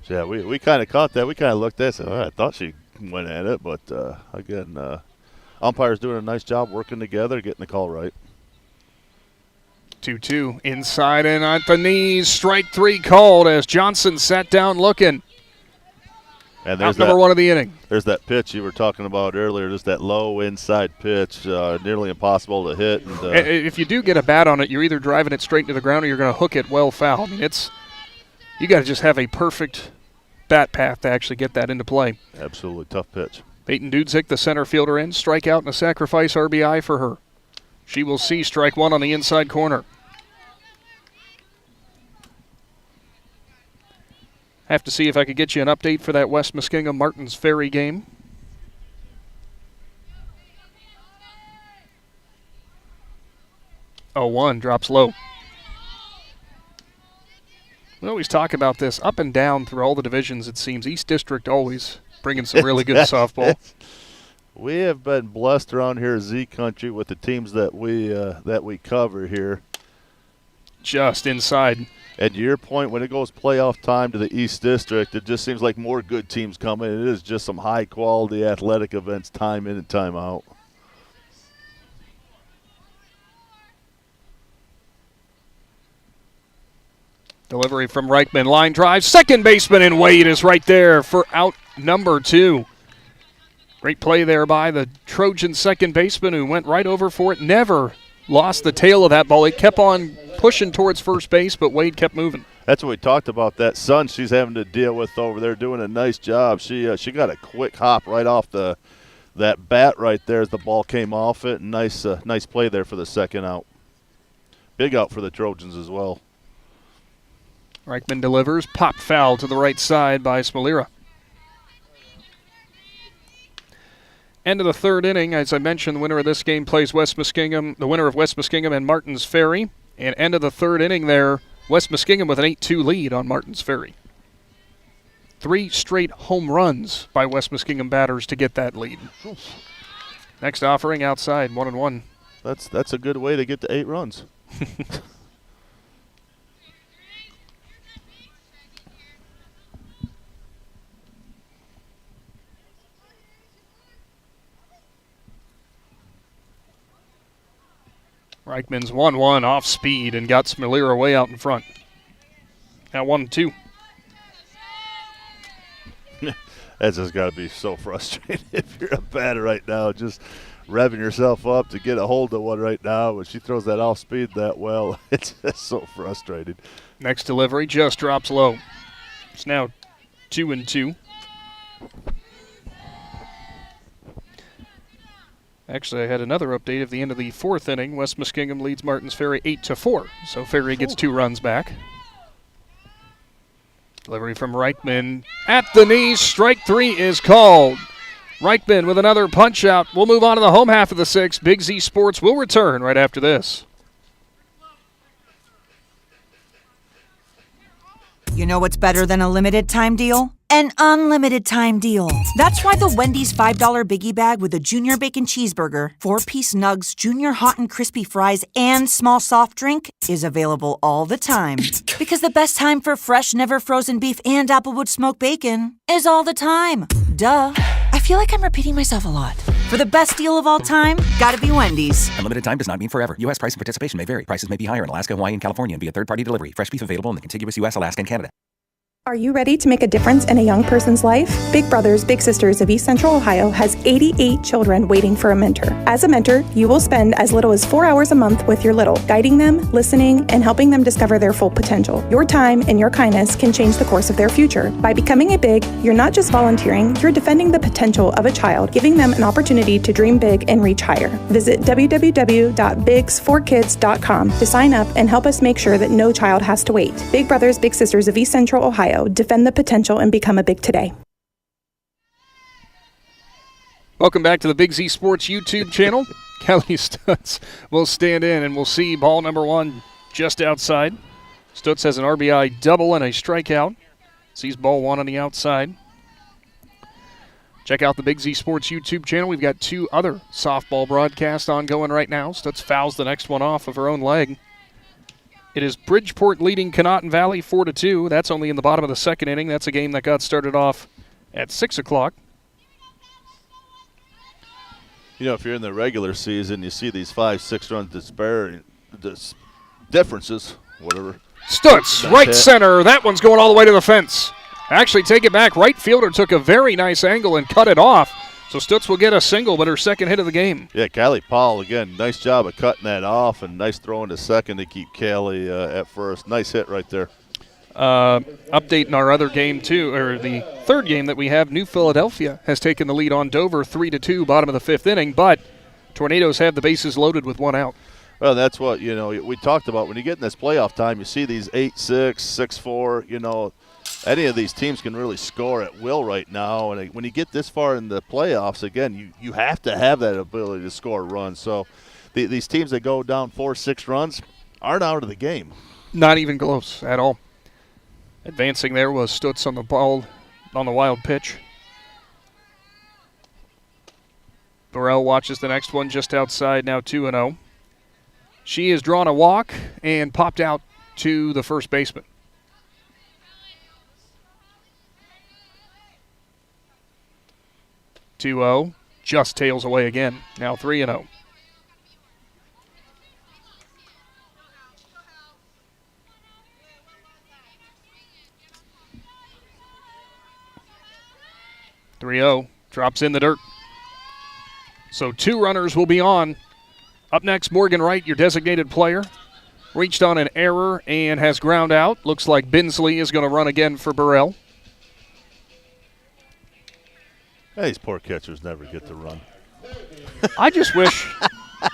So yeah, we kind of caught that. We kind of looked at it. So I thought she went at it, but again, umpires doing a nice job working together, getting the call right. 2-2 inside and at the knees. Strike 3 called as Johnson sat down looking. And Out number 1 of the inning. There's that pitch you were talking about earlier, just that low inside pitch, nearly impossible to hit. And, if you do get a bat on it, you're either driving it straight into the ground or you're going to hook it well foul. I mean, you got to just have a perfect bat path to actually get that into play. Absolutely tough pitch. Peyton Dudzik, the center fielder, in. Strikeout and a sacrifice RBI for her. She will see strike 1 on the inside corner. Have to see if I could get you an update for that West Muskingum Martins Ferry game. 0-1, drops low. We always talk about this up and down through all the divisions, it seems. East District always bringing some really good softball. We have been blessed around here, Z Country, with the teams that we cover here. Just inside. And to your point, when it goes playoff time to the East District, it just seems like more good teams come in. It is just some high-quality athletic events time in and time out. Delivery from Reichman, line drive, second baseman, and Wade is right there for out number 2. Great play there by the Trojan second baseman who went right over for it, never lost the tail of that ball. It kept on pushing towards first base, but Wade kept moving. That's what we talked about, that sun she's having to deal with over there, doing a nice job. She got a quick hop right off that bat right there as the ball came off it. Nice play there for the second out. Big out for the Trojans as well. Reichman delivers, pop foul to the right side by Smolera. End of the third inning. As I mentioned, the winner of this game plays West Muskingum, the winner of West Muskingum and Martins Ferry. And end of the third inning there, West Muskingum with an 8-2 lead on Martins Ferry. 3 straight home runs by West Muskingum batters to get that lead. Next offering outside, 1-1. That's a good way to get to 8 runs. Reichman's 1-1 off speed and got Smolera way out in front. Now 1-2. That's just got to be so frustrating if you're a batter right now, just revving yourself up to get a hold of one right now. When she throws that off speed that well, it's just so frustrating. Next delivery just drops low. It's now 2-2. Actually, I had another update at the end of the fourth inning. West Muskingum leads Martins Ferry 8-4, so Ferry gets 2 runs back. Delivery from Reichman at the knee. Strike 3 is called. Reichman with another punch out. We'll move on to the home half of the 6th. Big Z Sports will return right after this. You know what's better than a limited time deal? An unlimited time deal. That's why the Wendy's $5 biggie bag with a junior bacon cheeseburger, 4-piece nugs, junior hot and crispy fries, and small soft drink is available all the time. Because the best time for fresh, never frozen beef and Applewood smoked bacon is all the time. Duh. I feel like I'm repeating myself a lot. For the best deal of all time, gotta be Wendy's. Unlimited time does not mean forever. U.S. price and participation may vary. Prices may be higher in Alaska, Hawaii, and California and via third-party delivery. Fresh beef available in the contiguous U.S., Alaska, and Canada. Are you ready to make a difference in a young person's life? Big Brothers Big Sisters of East Central Ohio has 88 children waiting for a mentor. As a mentor, you will spend as little as 4 hours a month with your little, guiding them, listening, and helping them discover their full potential. Your time and your kindness can change the course of their future. By becoming a Big, you're not just volunteering, you're defending the potential of a child, giving them an opportunity to dream big and reach higher. Visit www.bigs4kids.com to sign up and help us make sure that no child has to wait. Big Brothers Big Sisters of East Central Ohio. Defend the potential and become a Big today. Welcome back to the Big Z Sports YouTube channel. Kelly Stutz will stand in and we'll see ball number 1 just outside. Stutz has an RBI double and a strikeout. Sees ball 1 on the outside. Check out the Big Z Sports YouTube channel. We've got 2 other softball broadcasts ongoing right now. Stutz fouls the next one off of her own leg. It is Bridgeport leading Conotton Valley 4-2. That's only in the bottom of the second inning. That's a game that got started off at 6 o'clock. You know, if you're in the regular season, you see these 5-6 run differences, whatever. Stutz, right center. That one's going all the way to the fence. Actually, take it back. Right fielder took a very nice angle and cut it off. So Stutz will get a single, but her second hit of the game. Yeah, Callie Paul, again, nice job of cutting that off, and nice throw into second to keep Callie at first. Nice hit right there. Update in our other game, too, or the third game that we have, New Philadelphia has taken the lead on Dover 3-2, bottom of the 5th inning, but Tornadoes have the bases loaded with 1 out. Well, that's what, you know, we talked about. When you get in this playoff time, you see these 8-6, 6-4, you know, any of these teams can really score at will right now. And when you get this far in the playoffs, again, you have to have that ability to score runs. So these teams that go down 4-6 runs aren't out of the game. Not even close at all. Advancing there was Stutz on the ball on the wild pitch. Burrell watches the next one just outside, now 2-0. She has drawn a walk and popped out to the first baseman. (2-0) just tails away again. Now 3-0. Drops in the dirt. So 2 runners will be on. Up next, Morgan Wright, your designated player. Reached on an error and has ground out. Looks like Binsley is going to run again for Burrell. Hey, these poor catchers never get to run. I just wish,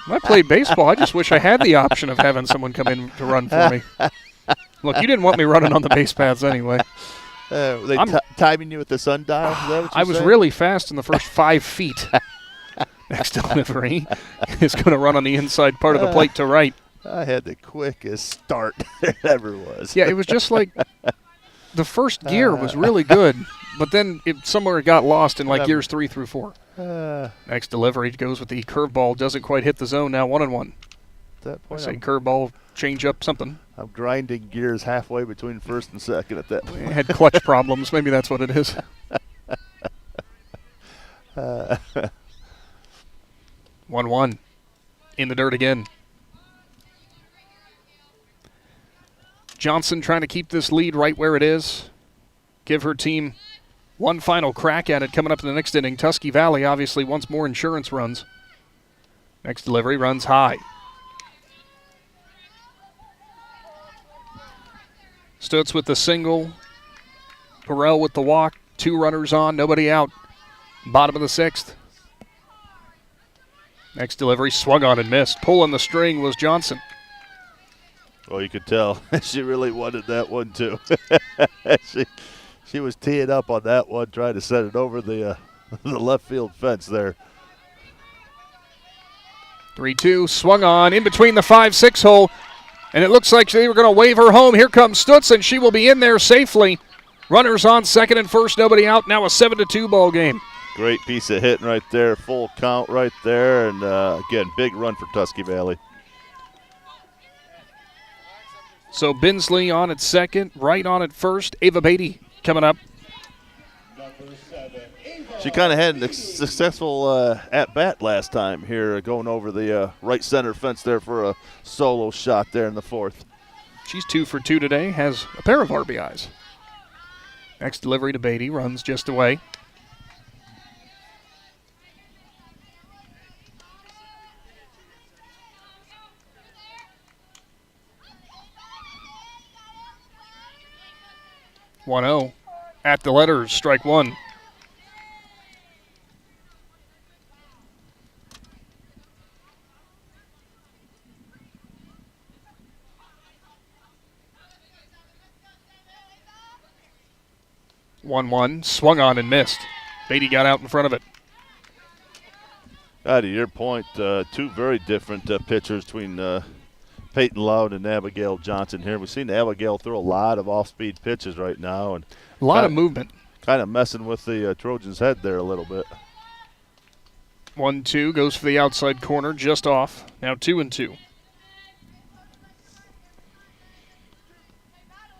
when I played baseball, I just wish I had the option of having someone come in to run for me. Look, you didn't want me running on the base paths anyway. Were they timing you with the sundial? Is that what I was really fast in the first 5 feet. Next delivery is going to run on the inside part of the plate to right. I had the quickest start there ever was. Yeah, it was just like the first gear was really good, but then somewhere it got lost in like gears 3 through 4. Next delivery goes with the curveball, doesn't quite hit the zone, now 1-1. At that point, I say curveball, change up, something. I'm grinding gears halfway between first and second at that point. I had clutch problems, maybe that's what it is. 1-1. In the dirt again. Johnson trying to keep this lead right where it is. Give her team one final crack at it coming up in the next inning. Tusky Valley obviously wants more insurance runs. Next delivery runs high. Stutz with the single. Burrell with the walk. 2 runners on, nobody out. Bottom of the 6th. Next delivery swung on and missed. Pulling the string was Johnson. Well, you could tell she really wanted that one too. she was teeing up on that one, trying to set it over the left field fence there. 3-2, swung on in between the 5-6 hole, and it looks like they were going to wave her home. Here comes Stutz, and she will be in there safely. Runners on second and first, nobody out. Now a 7-2 ball game. Great piece of hitting right there, full count right there, and again, big run for Tusky Valley. So Binsley on at second, Wright on at first. Ava Beatty coming up. She kind of had a successful at-bat last time here, going over the right center fence there for a solo shot there in the 4th. She's 2 for 2 today, has a pair of RBIs. Next delivery to Beatty, runs just away. (1-0) at the letters, strike 1. (1-1) swung on and missed. Beatty got out in front of it. To your point, 2 very different pitchers between Peyton Loud and Abigail Johnson here. We've seen Abigail throw a lot of off-speed pitches right now, and a lot of movement. Kind of messing with the Trojans' head there a little bit. 1-2 goes for the outside corner, just off. Now 2-2.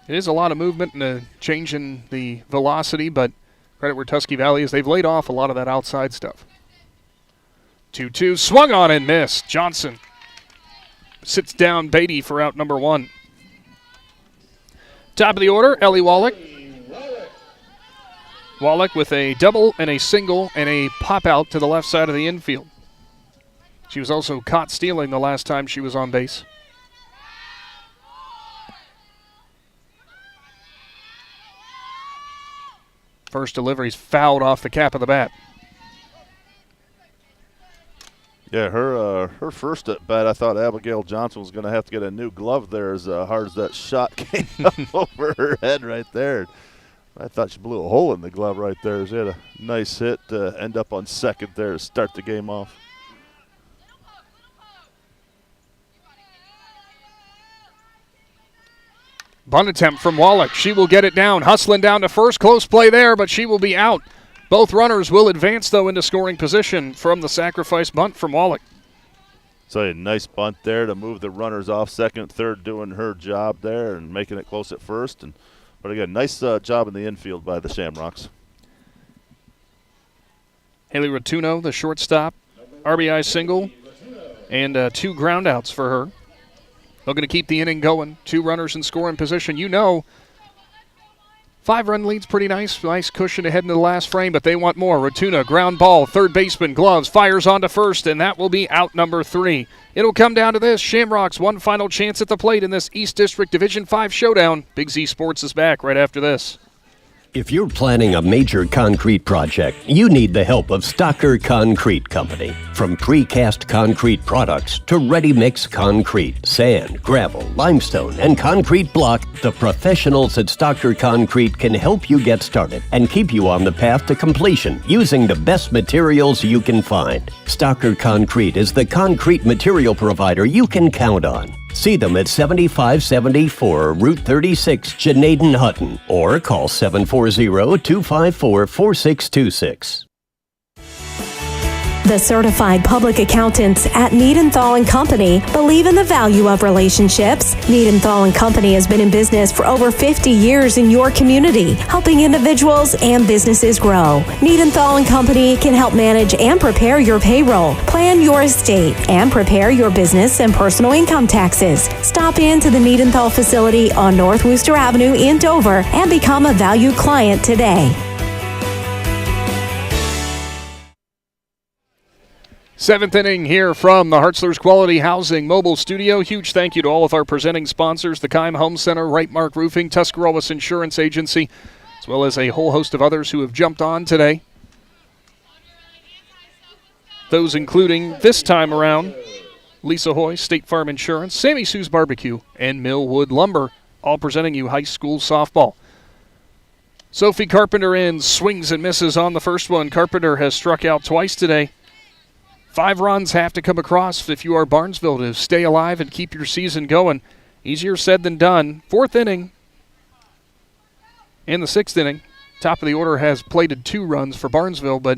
It is a lot of movement and a change in the velocity, but credit where Tusky Valley is. They've laid off a lot of that outside stuff. 2-2, swung on and missed. Johnson sits down Beatty for out number 1. Top of the order, Ellie Wallach. Wallach with a double and a single and a pop out to the left side of the infield. She was also caught stealing the last time she was on base. First delivery's fouled off the cap of the bat. Yeah, her first at bat, I thought Abigail Johnson was going to have to get a new glove there as hard as that shot came up over her head right there. I thought she blew a hole in the glove right there. She had a nice hit to end up on second there to start the game off. Bunt attempt from Wallach. She will get it down. Hustling down to first. Close play there, but she will be out. Both runners will advance, though, into scoring position from the sacrifice bunt from Wallach. So a nice bunt there to move the runners off second, third, doing her job there and making it close at first. But again, nice job in the infield by the Shamrocks. Haley Rotuno, the shortstop, RBI single, and 2 groundouts for her. Looking to keep the inning going. 2 runners in scoring position. 5-run lead's pretty nice. Nice cushion ahead into the last frame, but they want more. Rotuna, ground ball, third baseman, gloves, fires onto first, and that will be out number 3. It'll come down to this. Shamrocks, one final chance at the plate in this East District Division 5 showdown. Big Z Sports is back right after this. If you're planning a major concrete project, you need the help of Stocker Concrete Company. From precast concrete products to ready-mix concrete, sand, gravel, limestone, and concrete block, the professionals at Stocker Concrete can help you get started and keep you on the path to completion using the best materials you can find. Stocker Concrete is the concrete material provider you can count on. See them at 7574 Route 36, Janaden-Hutton, or call 740-254-4626. The certified public accountants at Niedenthal & Company believe in the value of relationships. Niedenthal & Company has been in business for over 50 years in your community, helping individuals and businesses grow. Niedenthal & Company can help manage and prepare your payroll, plan your estate, and prepare your business and personal income taxes. Stop in to the Niedenthal facility on North Worcester Avenue in Dover and become a valued client today. 7th inning here from the Hartzler's Quality Housing Mobile Studio. Huge thank you to all of our presenting sponsors, the Keim Home Center, Right Mark Roofing, Tuscarawas Insurance Agency, as well as a whole host of others who have jumped on today. Those including, this time around, Lisa Hoy, State Farm Insurance, Sammy Sue's Barbecue, and Millwood Lumber, all presenting you high school softball. Sophie Carpenter in, swings and misses on the first one. Carpenter has struck out twice today. 5 runs have to come across if you are Barnesville to stay alive and keep your season going. Easier said than done. 4th inning and the 6th inning. Top of the order has plated 2 runs for Barnesville, but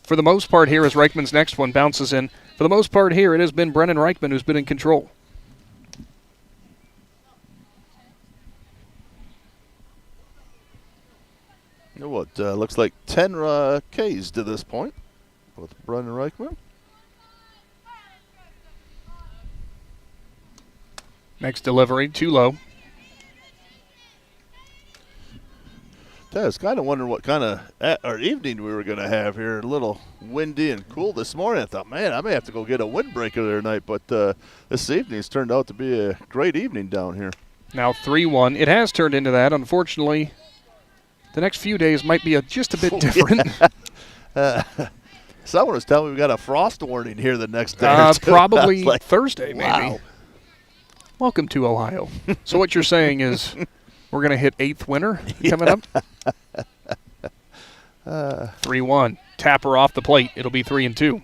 for the most part here, as Reichman's next one bounces in, for the most part here, it has been Brennan Reichman who's been in control. What looks like 10 Ks to this point with Brennan Reichman. Next delivery, too low. I was kind of wondering what kind of evening we were going to have here. A little windy and cool this morning. I thought, man, I may have to go get a windbreaker there tonight. But this evening's turned out to be a great evening down here. Now 3-1. It has turned into that. Unfortunately, the next few days might be just a bit different. Someone was telling me we got a frost warning here the next day. Probably like, Thursday, maybe. Wow. Welcome to Ohio. So what you're saying is we're going to hit 8th winter coming up? 3-1. Tapper off the plate. It'll be 3-2.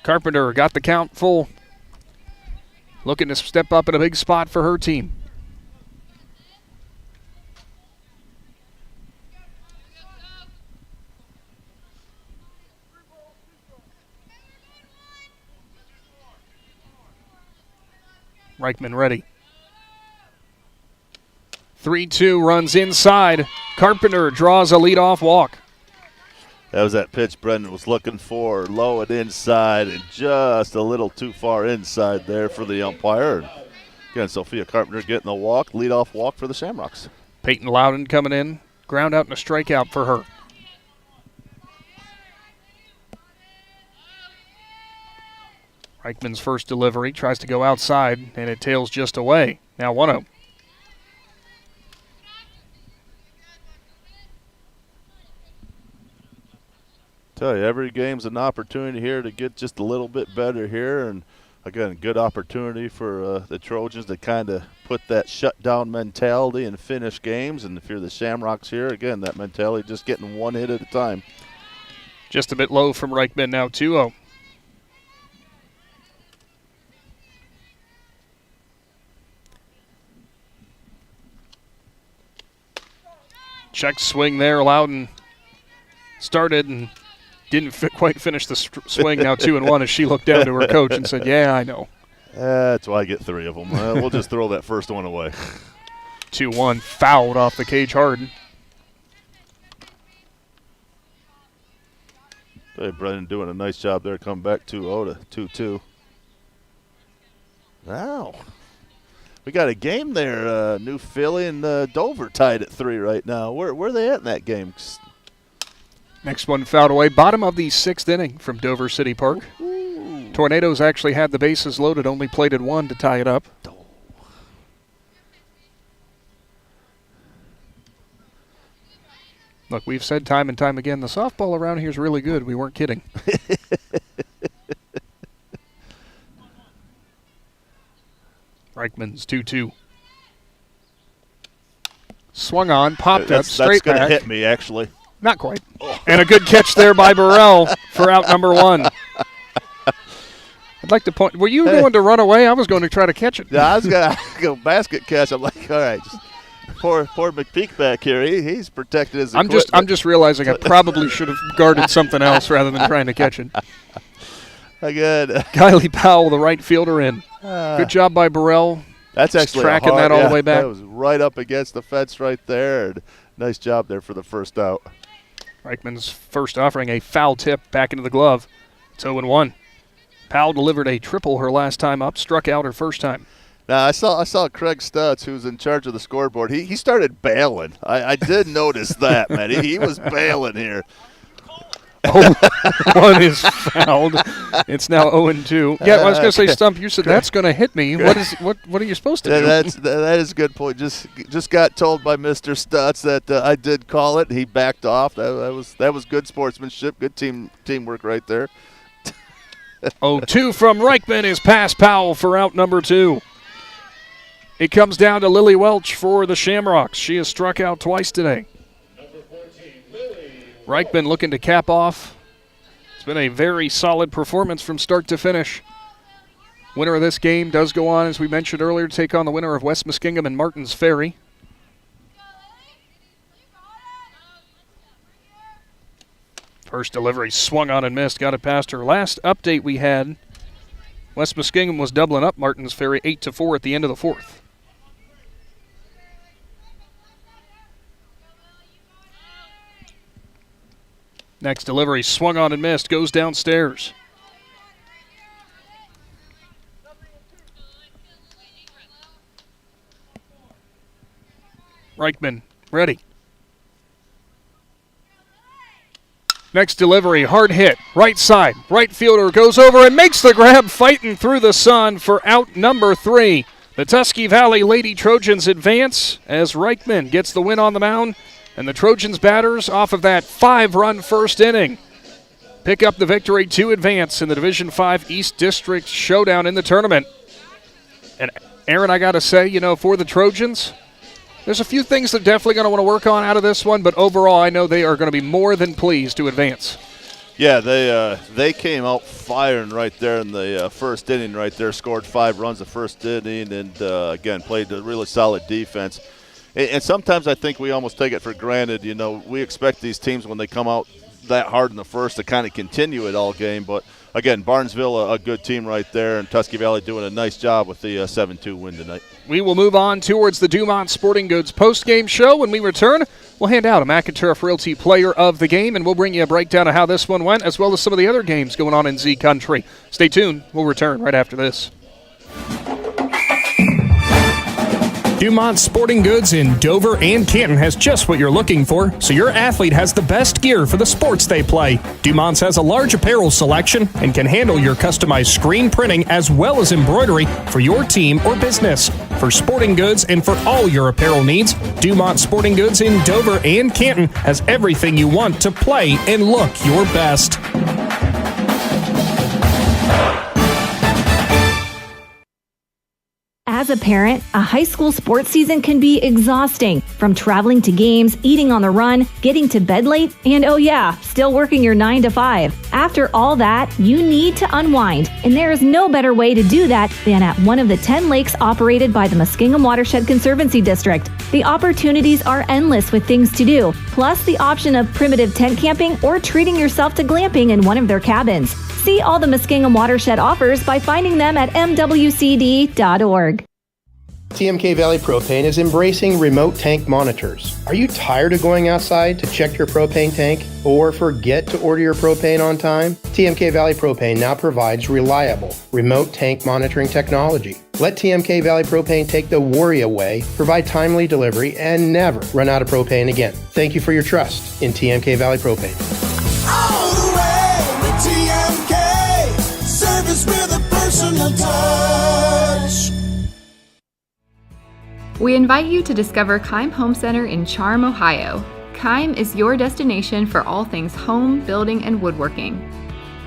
Carpenter got the count full. Looking to step up in a big spot for her team. Reichman ready. 3-2 runs inside. Carpenter draws a leadoff walk. That was that pitch Brendan was looking for. Low and inside and just a little too far inside there for the umpire. Again, Sophia Carpenter getting the walk. Leadoff walk for the Shamrocks. Peyton Loudon coming in. Ground out and a strikeout for her. Reichman's first delivery tries to go outside, and it tails just away. Now 1-0. Tell you, every game's an opportunity here to get just a little bit better here. And, again, good opportunity for the Trojans to kind of put that shutdown mentality and finish games. And if you're the Shamrocks here, again, that mentality just getting one hit at a time. Just a bit low from Reichman, now 2-0. Check swing there, Loudon started and didn't quite finish the swing. Now 2-1 as she looked down to her coach and said, yeah, I know. That's why I get 3 of them. We'll just throw that first one away. 2-1, fouled off the cage hard. Hey, Brendan doing a nice job there. Come back 2-0 to 2-2. Wow. We got a game there. New Philly and Dover tied at 3 right now. Where are they at in that game? Next one fouled away. Bottom of the 6th inning from Dover City Park. Ooh. Tornadoes actually had the bases loaded, only played at 1 to tie it up. Look, we've said time and time again, the softball around here is really good. We weren't kidding. Reichman's 2-2. Swung on, popped up, straight That's going back. to hit me, actually. Not quite. Oh. And a good catch there by Burrell for out number 1. I'd like to point. Were you going to run away? I was going to try to catch it. Yeah, I was going to go basket catch. I'm like, all right, just poor McPeek back here. He's protected his equipment. I'm just realizing I probably should have guarded something else rather than trying to catch it. Again. Kylie Powell, the right fielder, in. Good job by Burrell. That's actually tracking that all the way back. That was right up against the fence right there. And nice job there for the first out. Reichman's first offering a foul tip back into the glove. It's 0-1. Powell delivered a triple her last time up, struck out her first time. Now, I saw Craig Stutz, who's in charge of the scoreboard. He started bailing. I did notice that, man. He was bailing here. 1 is fouled. It's now 0-2. Yeah, I was going to say, Stump, you said that's going to hit me. What are you supposed to do? That is a good point. Just got told by Mr. Stutz that I did call it. He backed off. That was good sportsmanship, good teamwork right there. 0-2 from Reichman is past Powell for out number 2. It comes down to Lily Welch for the Shamrocks. She has struck out twice today. Reichman looking to cap off. It's been a very solid performance from start to finish. Winner of this game does go on, as we mentioned earlier, to take on the winner of West Muskingum and Martins Ferry. First delivery swung on and missed, got it past her. Last update we had, West Muskingum was doubling up Martins Ferry 8-4 at the end of the 4th. Next delivery swung on and missed, goes downstairs. Reichman ready. Next delivery, hard hit, right side. Right fielder goes over and makes the grab, fighting through the sun for out number 3. The Tusky Valley Lady Trojans advance as Reichman gets the win on the mound. And the Trojans batters, off of that 5-run first inning, pick up the victory to advance in the Division 5 East District showdown in the tournament. And Aaron, I got to say, for the Trojans, there's a few things they're definitely going to want to work on out of this one, but overall I know they are going to be more than pleased to advance. Yeah, they came out firing right there in the first inning right there, scored 5 runs the first inning, and again, played a really solid defense. And sometimes I think we almost take it for granted. We expect these teams when they come out that hard in the first to kind of continue it all game. But, again, Barnesville, a good team right there, and Tusky Valley doing a nice job with the 7-2 win tonight. We will move on towards the Dumont Sporting Goods postgame show. When we return, we'll hand out a McInturf Realty Player of the Game, and we'll bring you a breakdown of how this one went, as well as some of the other games going on in Z Country. Stay tuned. We'll return right after this. Dumont Sporting Goods in Dover and Canton has just what you're looking for, so your athlete has the best gear for the sports they play. Dumont's has a large apparel selection and can handle your customized screen printing as well as embroidery for your team or business. For sporting goods and for all your apparel needs, Dumont Sporting Goods in Dover and Canton has everything you want to play and look your best. As a parent, a high school sports season can be exhausting, from traveling to games, eating on the run, getting to bed late, and oh yeah, still working your 9 to 5. After all that, you need to unwind, and there is no better way to do that than at one of the 10 lakes operated by the Muskingum Watershed Conservancy District. The opportunities are endless with things to do, plus the option of primitive tent camping or treating yourself to glamping in one of their cabins. See all the Muskingum Watershed offers by finding them at mwcd.org. TMK Valley Propane is embracing remote tank monitors. Are you tired of going outside to check your propane tank or forget to order your propane on time? TMK Valley Propane now provides reliable remote tank monitoring technology. Let TMK Valley Propane take the worry away, provide timely delivery, and never run out of propane again. Thank you for your trust in TMK Valley Propane. All the way with TMK, service with a personal touch. We invite you to discover Keim Home Center in Charm, Ohio. Keim is your destination for all things home, building, and woodworking.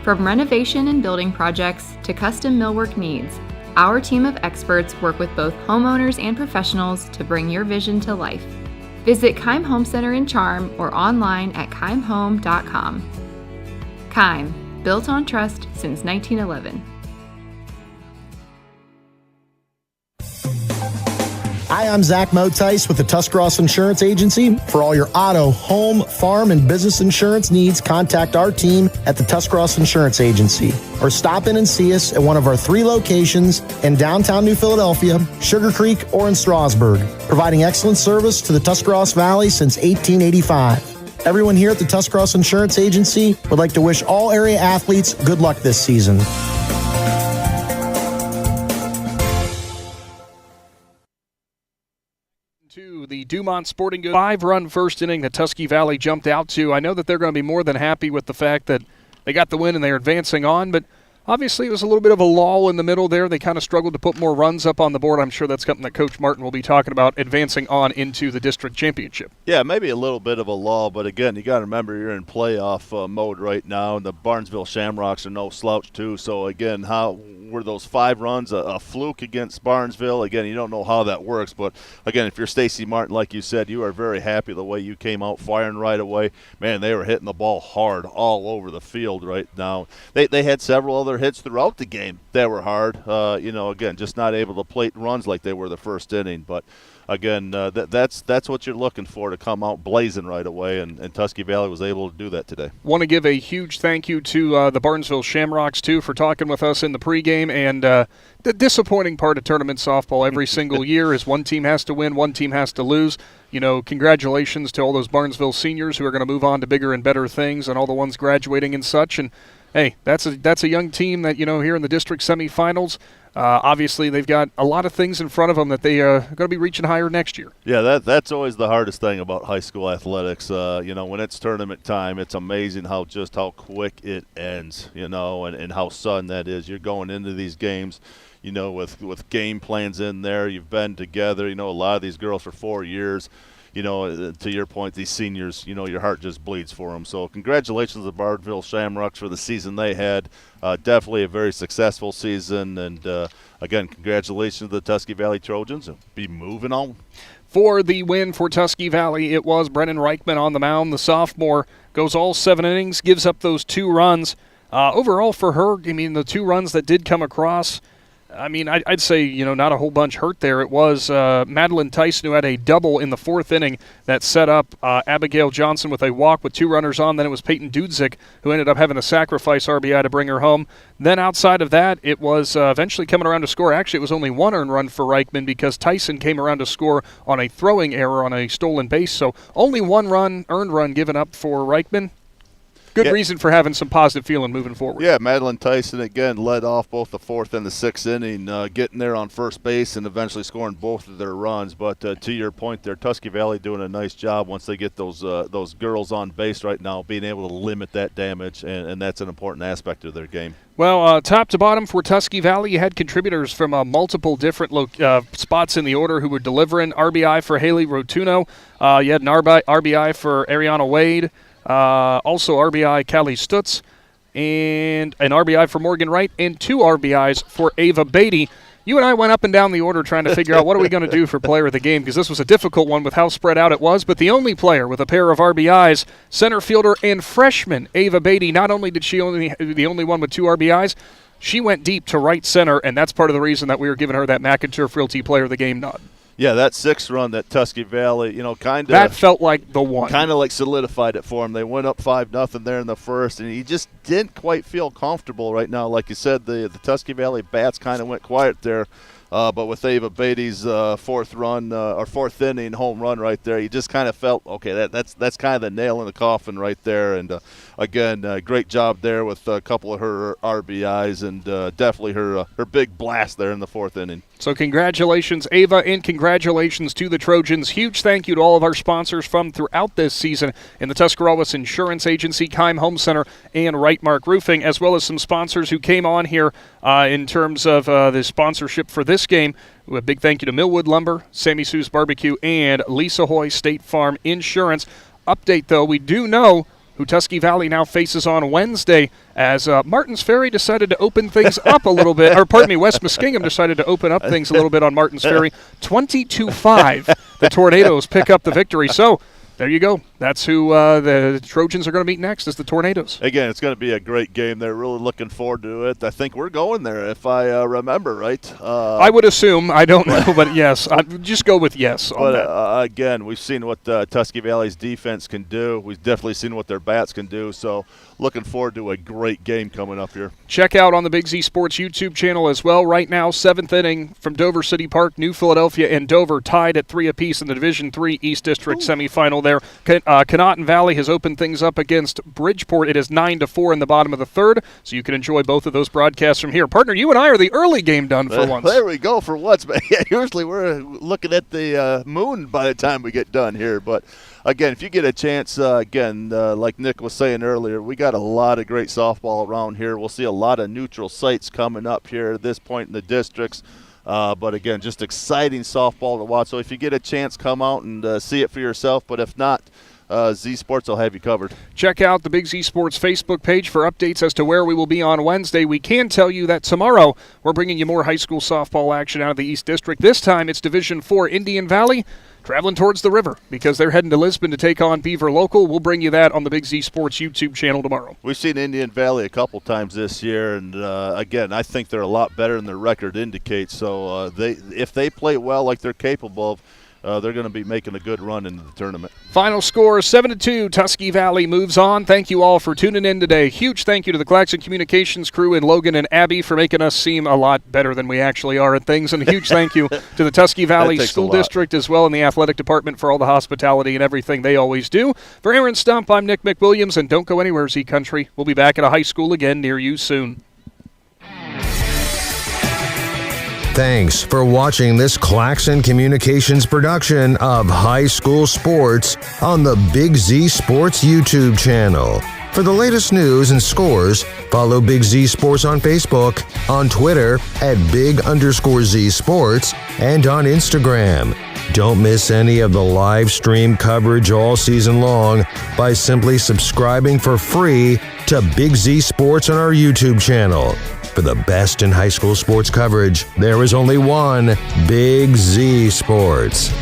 From renovation and building projects to custom millwork needs, our team of experts work with both homeowners and professionals to bring your vision to life. Visit Keim Home Center in Charm or online at keimhome.com. Keim, built on trust since 1911. Hi, I'm Zach Motice with the Tuscarawas Insurance Agency. For all your auto, home, farm, and business insurance needs, contact our team at the Tuscarawas Insurance Agency or stop in and see us at one of our 3 locations in downtown New Philadelphia, Sugar Creek, or in Strasburg, providing excellent service to the Tuscarawas Valley since 1885. Everyone here at the Tuscarawas Insurance Agency would like to wish all area athletes good luck this season. To the Dumont Sporting Goods 5-run first inning that Tusky Valley jumped out to. I know that they're going to be more than happy with the fact that they got the win and they're advancing on, but obviously it was a little bit of a lull in the middle there. They kind of struggled to put more runs up on the board. I'm sure that's something that Coach Martin will be talking about, advancing on into the district championship. Yeah, maybe a little bit of a lull, but again, you got to remember you're in playoff mode right now, and the Barnesville Shamrocks are no slouch too. So again, how were those 5 runs a fluke against Barnesville? Again, you don't know how that works, but again, if you're Stacy Martin, like you said, you are very happy the way you came out firing right away. Man, they were hitting the ball hard all over the field right now. They had several other hits throughout the game that were hard. Again, just not able to plate runs like they were the first inning, but again, that's what you're looking for, to come out blazing right away, and Tusky Valley was able to do that today. Want to give a huge thank you to the Barnesville Shamrocks, too, for talking with us in the pregame. And the disappointing part of tournament softball every single year is one team has to win, one team has to lose. Congratulations to all those Barnesville seniors who are going to move on to bigger and better things, and all the ones graduating and such. And hey, that's a young team that, here in the district semifinals, obviously they've got a lot of things in front of them that they are going to be reaching higher next year. Yeah, that's always the hardest thing about high school athletics. When it's tournament time, it's amazing how quick it ends, and how sudden that is. You're going into these games, with game plans in there. You've been together, a lot of these girls for 4 years. To your point, these seniors, your heart just bleeds for them. So congratulations to the Barnesville Shamrocks for the season they had. Definitely a very successful season. And, again, congratulations to the Tusky Valley Trojans. And be moving on. For the win for Tusky Valley, it was Brennan Reichman on the mound. The sophomore goes all 7 innings, gives up those 2 runs. Overall for her, the 2 runs that did come across, I'd say, not a whole bunch hurt there. It was Madeline Tyson who had a double in the 4th inning that set up Abigail Johnson with a walk with 2 runners on. Then it was Peyton Dudzik who ended up having a sacrifice RBI to bring her home. Then outside of that, it was eventually coming around to score. Actually, it was only 1 earned run for Reichman because Tyson came around to score on a throwing error on a stolen base. So only 1 earned run given up for Reichman. Good reason for having some positive feeling moving forward. Yeah, Madeline Tyson, again, led off both the 4th and the 6th inning, getting there on first base and eventually scoring both of their runs. But to your point there, Tusky Valley doing a nice job once they get those girls on base right now, being able to limit that damage, and that's an important aspect of their game. Well, top to bottom for Tusky Valley, you had contributors from multiple different spots in the order who were delivering. RBI for Haley Rotuno. You had an RBI for Ariana Wade. Also RBI Callie Stutz, and an RBI for Morgan Wright, and 2 RBIs for Ava Beatty. You and I went up and down the order trying to figure out what are we going to do for player of the game, because this was a difficult one with how spread out it was, but the only player with a pair of RBIs, center fielder and freshman Ava Beatty, not only did she the only one with 2 RBIs, she went deep to right center, and that's part of the reason that we were giving her that McInturf Realty player of the game nod. Yeah, that 6th run that Tusky Valley, kind of. That felt like the one. Kind of like solidified it for him. They went up 5-0 there in the first, and he just didn't quite feel comfortable right now. Like you said, the Tusky Valley bats kind of went quiet there. But with Ava Beatty's 4th inning home run right there, you just kind of felt, okay, that's kind of the nail in the coffin right there. And again, great job there with a couple of her RBIs and definitely her big blast there in the 4th inning. So congratulations, Ava, and congratulations to the Trojans. Huge thank you to all of our sponsors from throughout this season in the Tuscarawas Insurance Agency, Keim Home Center, and Right Mark Roofing, as well as some sponsors who came on here in terms of the sponsorship for this game. A big thank you to Millwood Lumber, Sammy Sue's Barbecue, and Lisa Hoy State Farm Insurance. Update, though, we do know who Tusky Valley now faces on Wednesday, as Martins Ferry decided to open things up a little bit, or pardon me, West Muskingum decided to open up things a little bit on Martins Ferry. 20-5, the Tornadoes pick up the victory. So there you go. That's who the Trojans are going to meet next, is the Tornadoes. Again, it's going to be a great game. They're really looking forward to it. I think we're going there, if I remember right. I would assume. I don't know, but yes. I'd just go with yes on that. Again, we've seen what Tusky Valley's defense can do. We've definitely seen what their bats can do. So looking forward to a great game coming up here. Check out on the Big Z Sports YouTube channel as well. Right now, 7th inning from Dover City Park. New Philadelphia and Dover tied at 3 apiece in the Division III East District semifinal there. Conotton Valley has opened things up against Bridgeport. It is 9-4 in the bottom of the 3rd, so you can enjoy both of those broadcasts from here. Partner, you and I are the early game done for once. There we go for once. But yeah, usually we're looking at the moon by the time we get done here. But again, if you get a chance, like Nick was saying earlier, we got a lot of great softball around here. We'll see a lot of neutral sites coming up here at this point in the districts. But again, just exciting softball to watch. So if you get a chance, come out and see it for yourself. But if not, Z Sports will have you covered. Check out the Big Z Sports Facebook page for updates as to where we will be on Wednesday. We can tell you that tomorrow we're bringing you more high school softball action out of the East District. This time it's Division IV Indian Valley traveling towards the river because they're heading to Lisbon to take on Beaver Local. We'll bring you that on the Big Z Sports YouTube channel tomorrow. We've seen Indian Valley a couple times this year, and again, I think they're a lot better than their record indicates. So if they play well like they're capable of, they're going to be making a good run into the tournament. Final score, 7-2. Tusky Valley moves on. Thank you all for tuning in today. Huge thank you to the Claxon Communications crew in Logan and Abby for making us seem a lot better than we actually are at things. And a huge thank you to the Tusky Valley School District as well, and the athletic department for all the hospitality and everything they always do. For Aaron Stump, I'm Nick McWilliams, and don't go anywhere, Z Country. We'll be back at a high school again near you soon. Thanks for watching this Claxon Communications production of High School Sports on the Big Z Sports YouTube channel. For the latest news and scores, follow Big Z Sports on Facebook, on Twitter at @Big_Z Sports, and on Instagram. Don't miss any of the live stream coverage all season long by simply subscribing for free to Big Z Sports on our YouTube channel. For the best in high school sports coverage, there is only one Big Z Sports.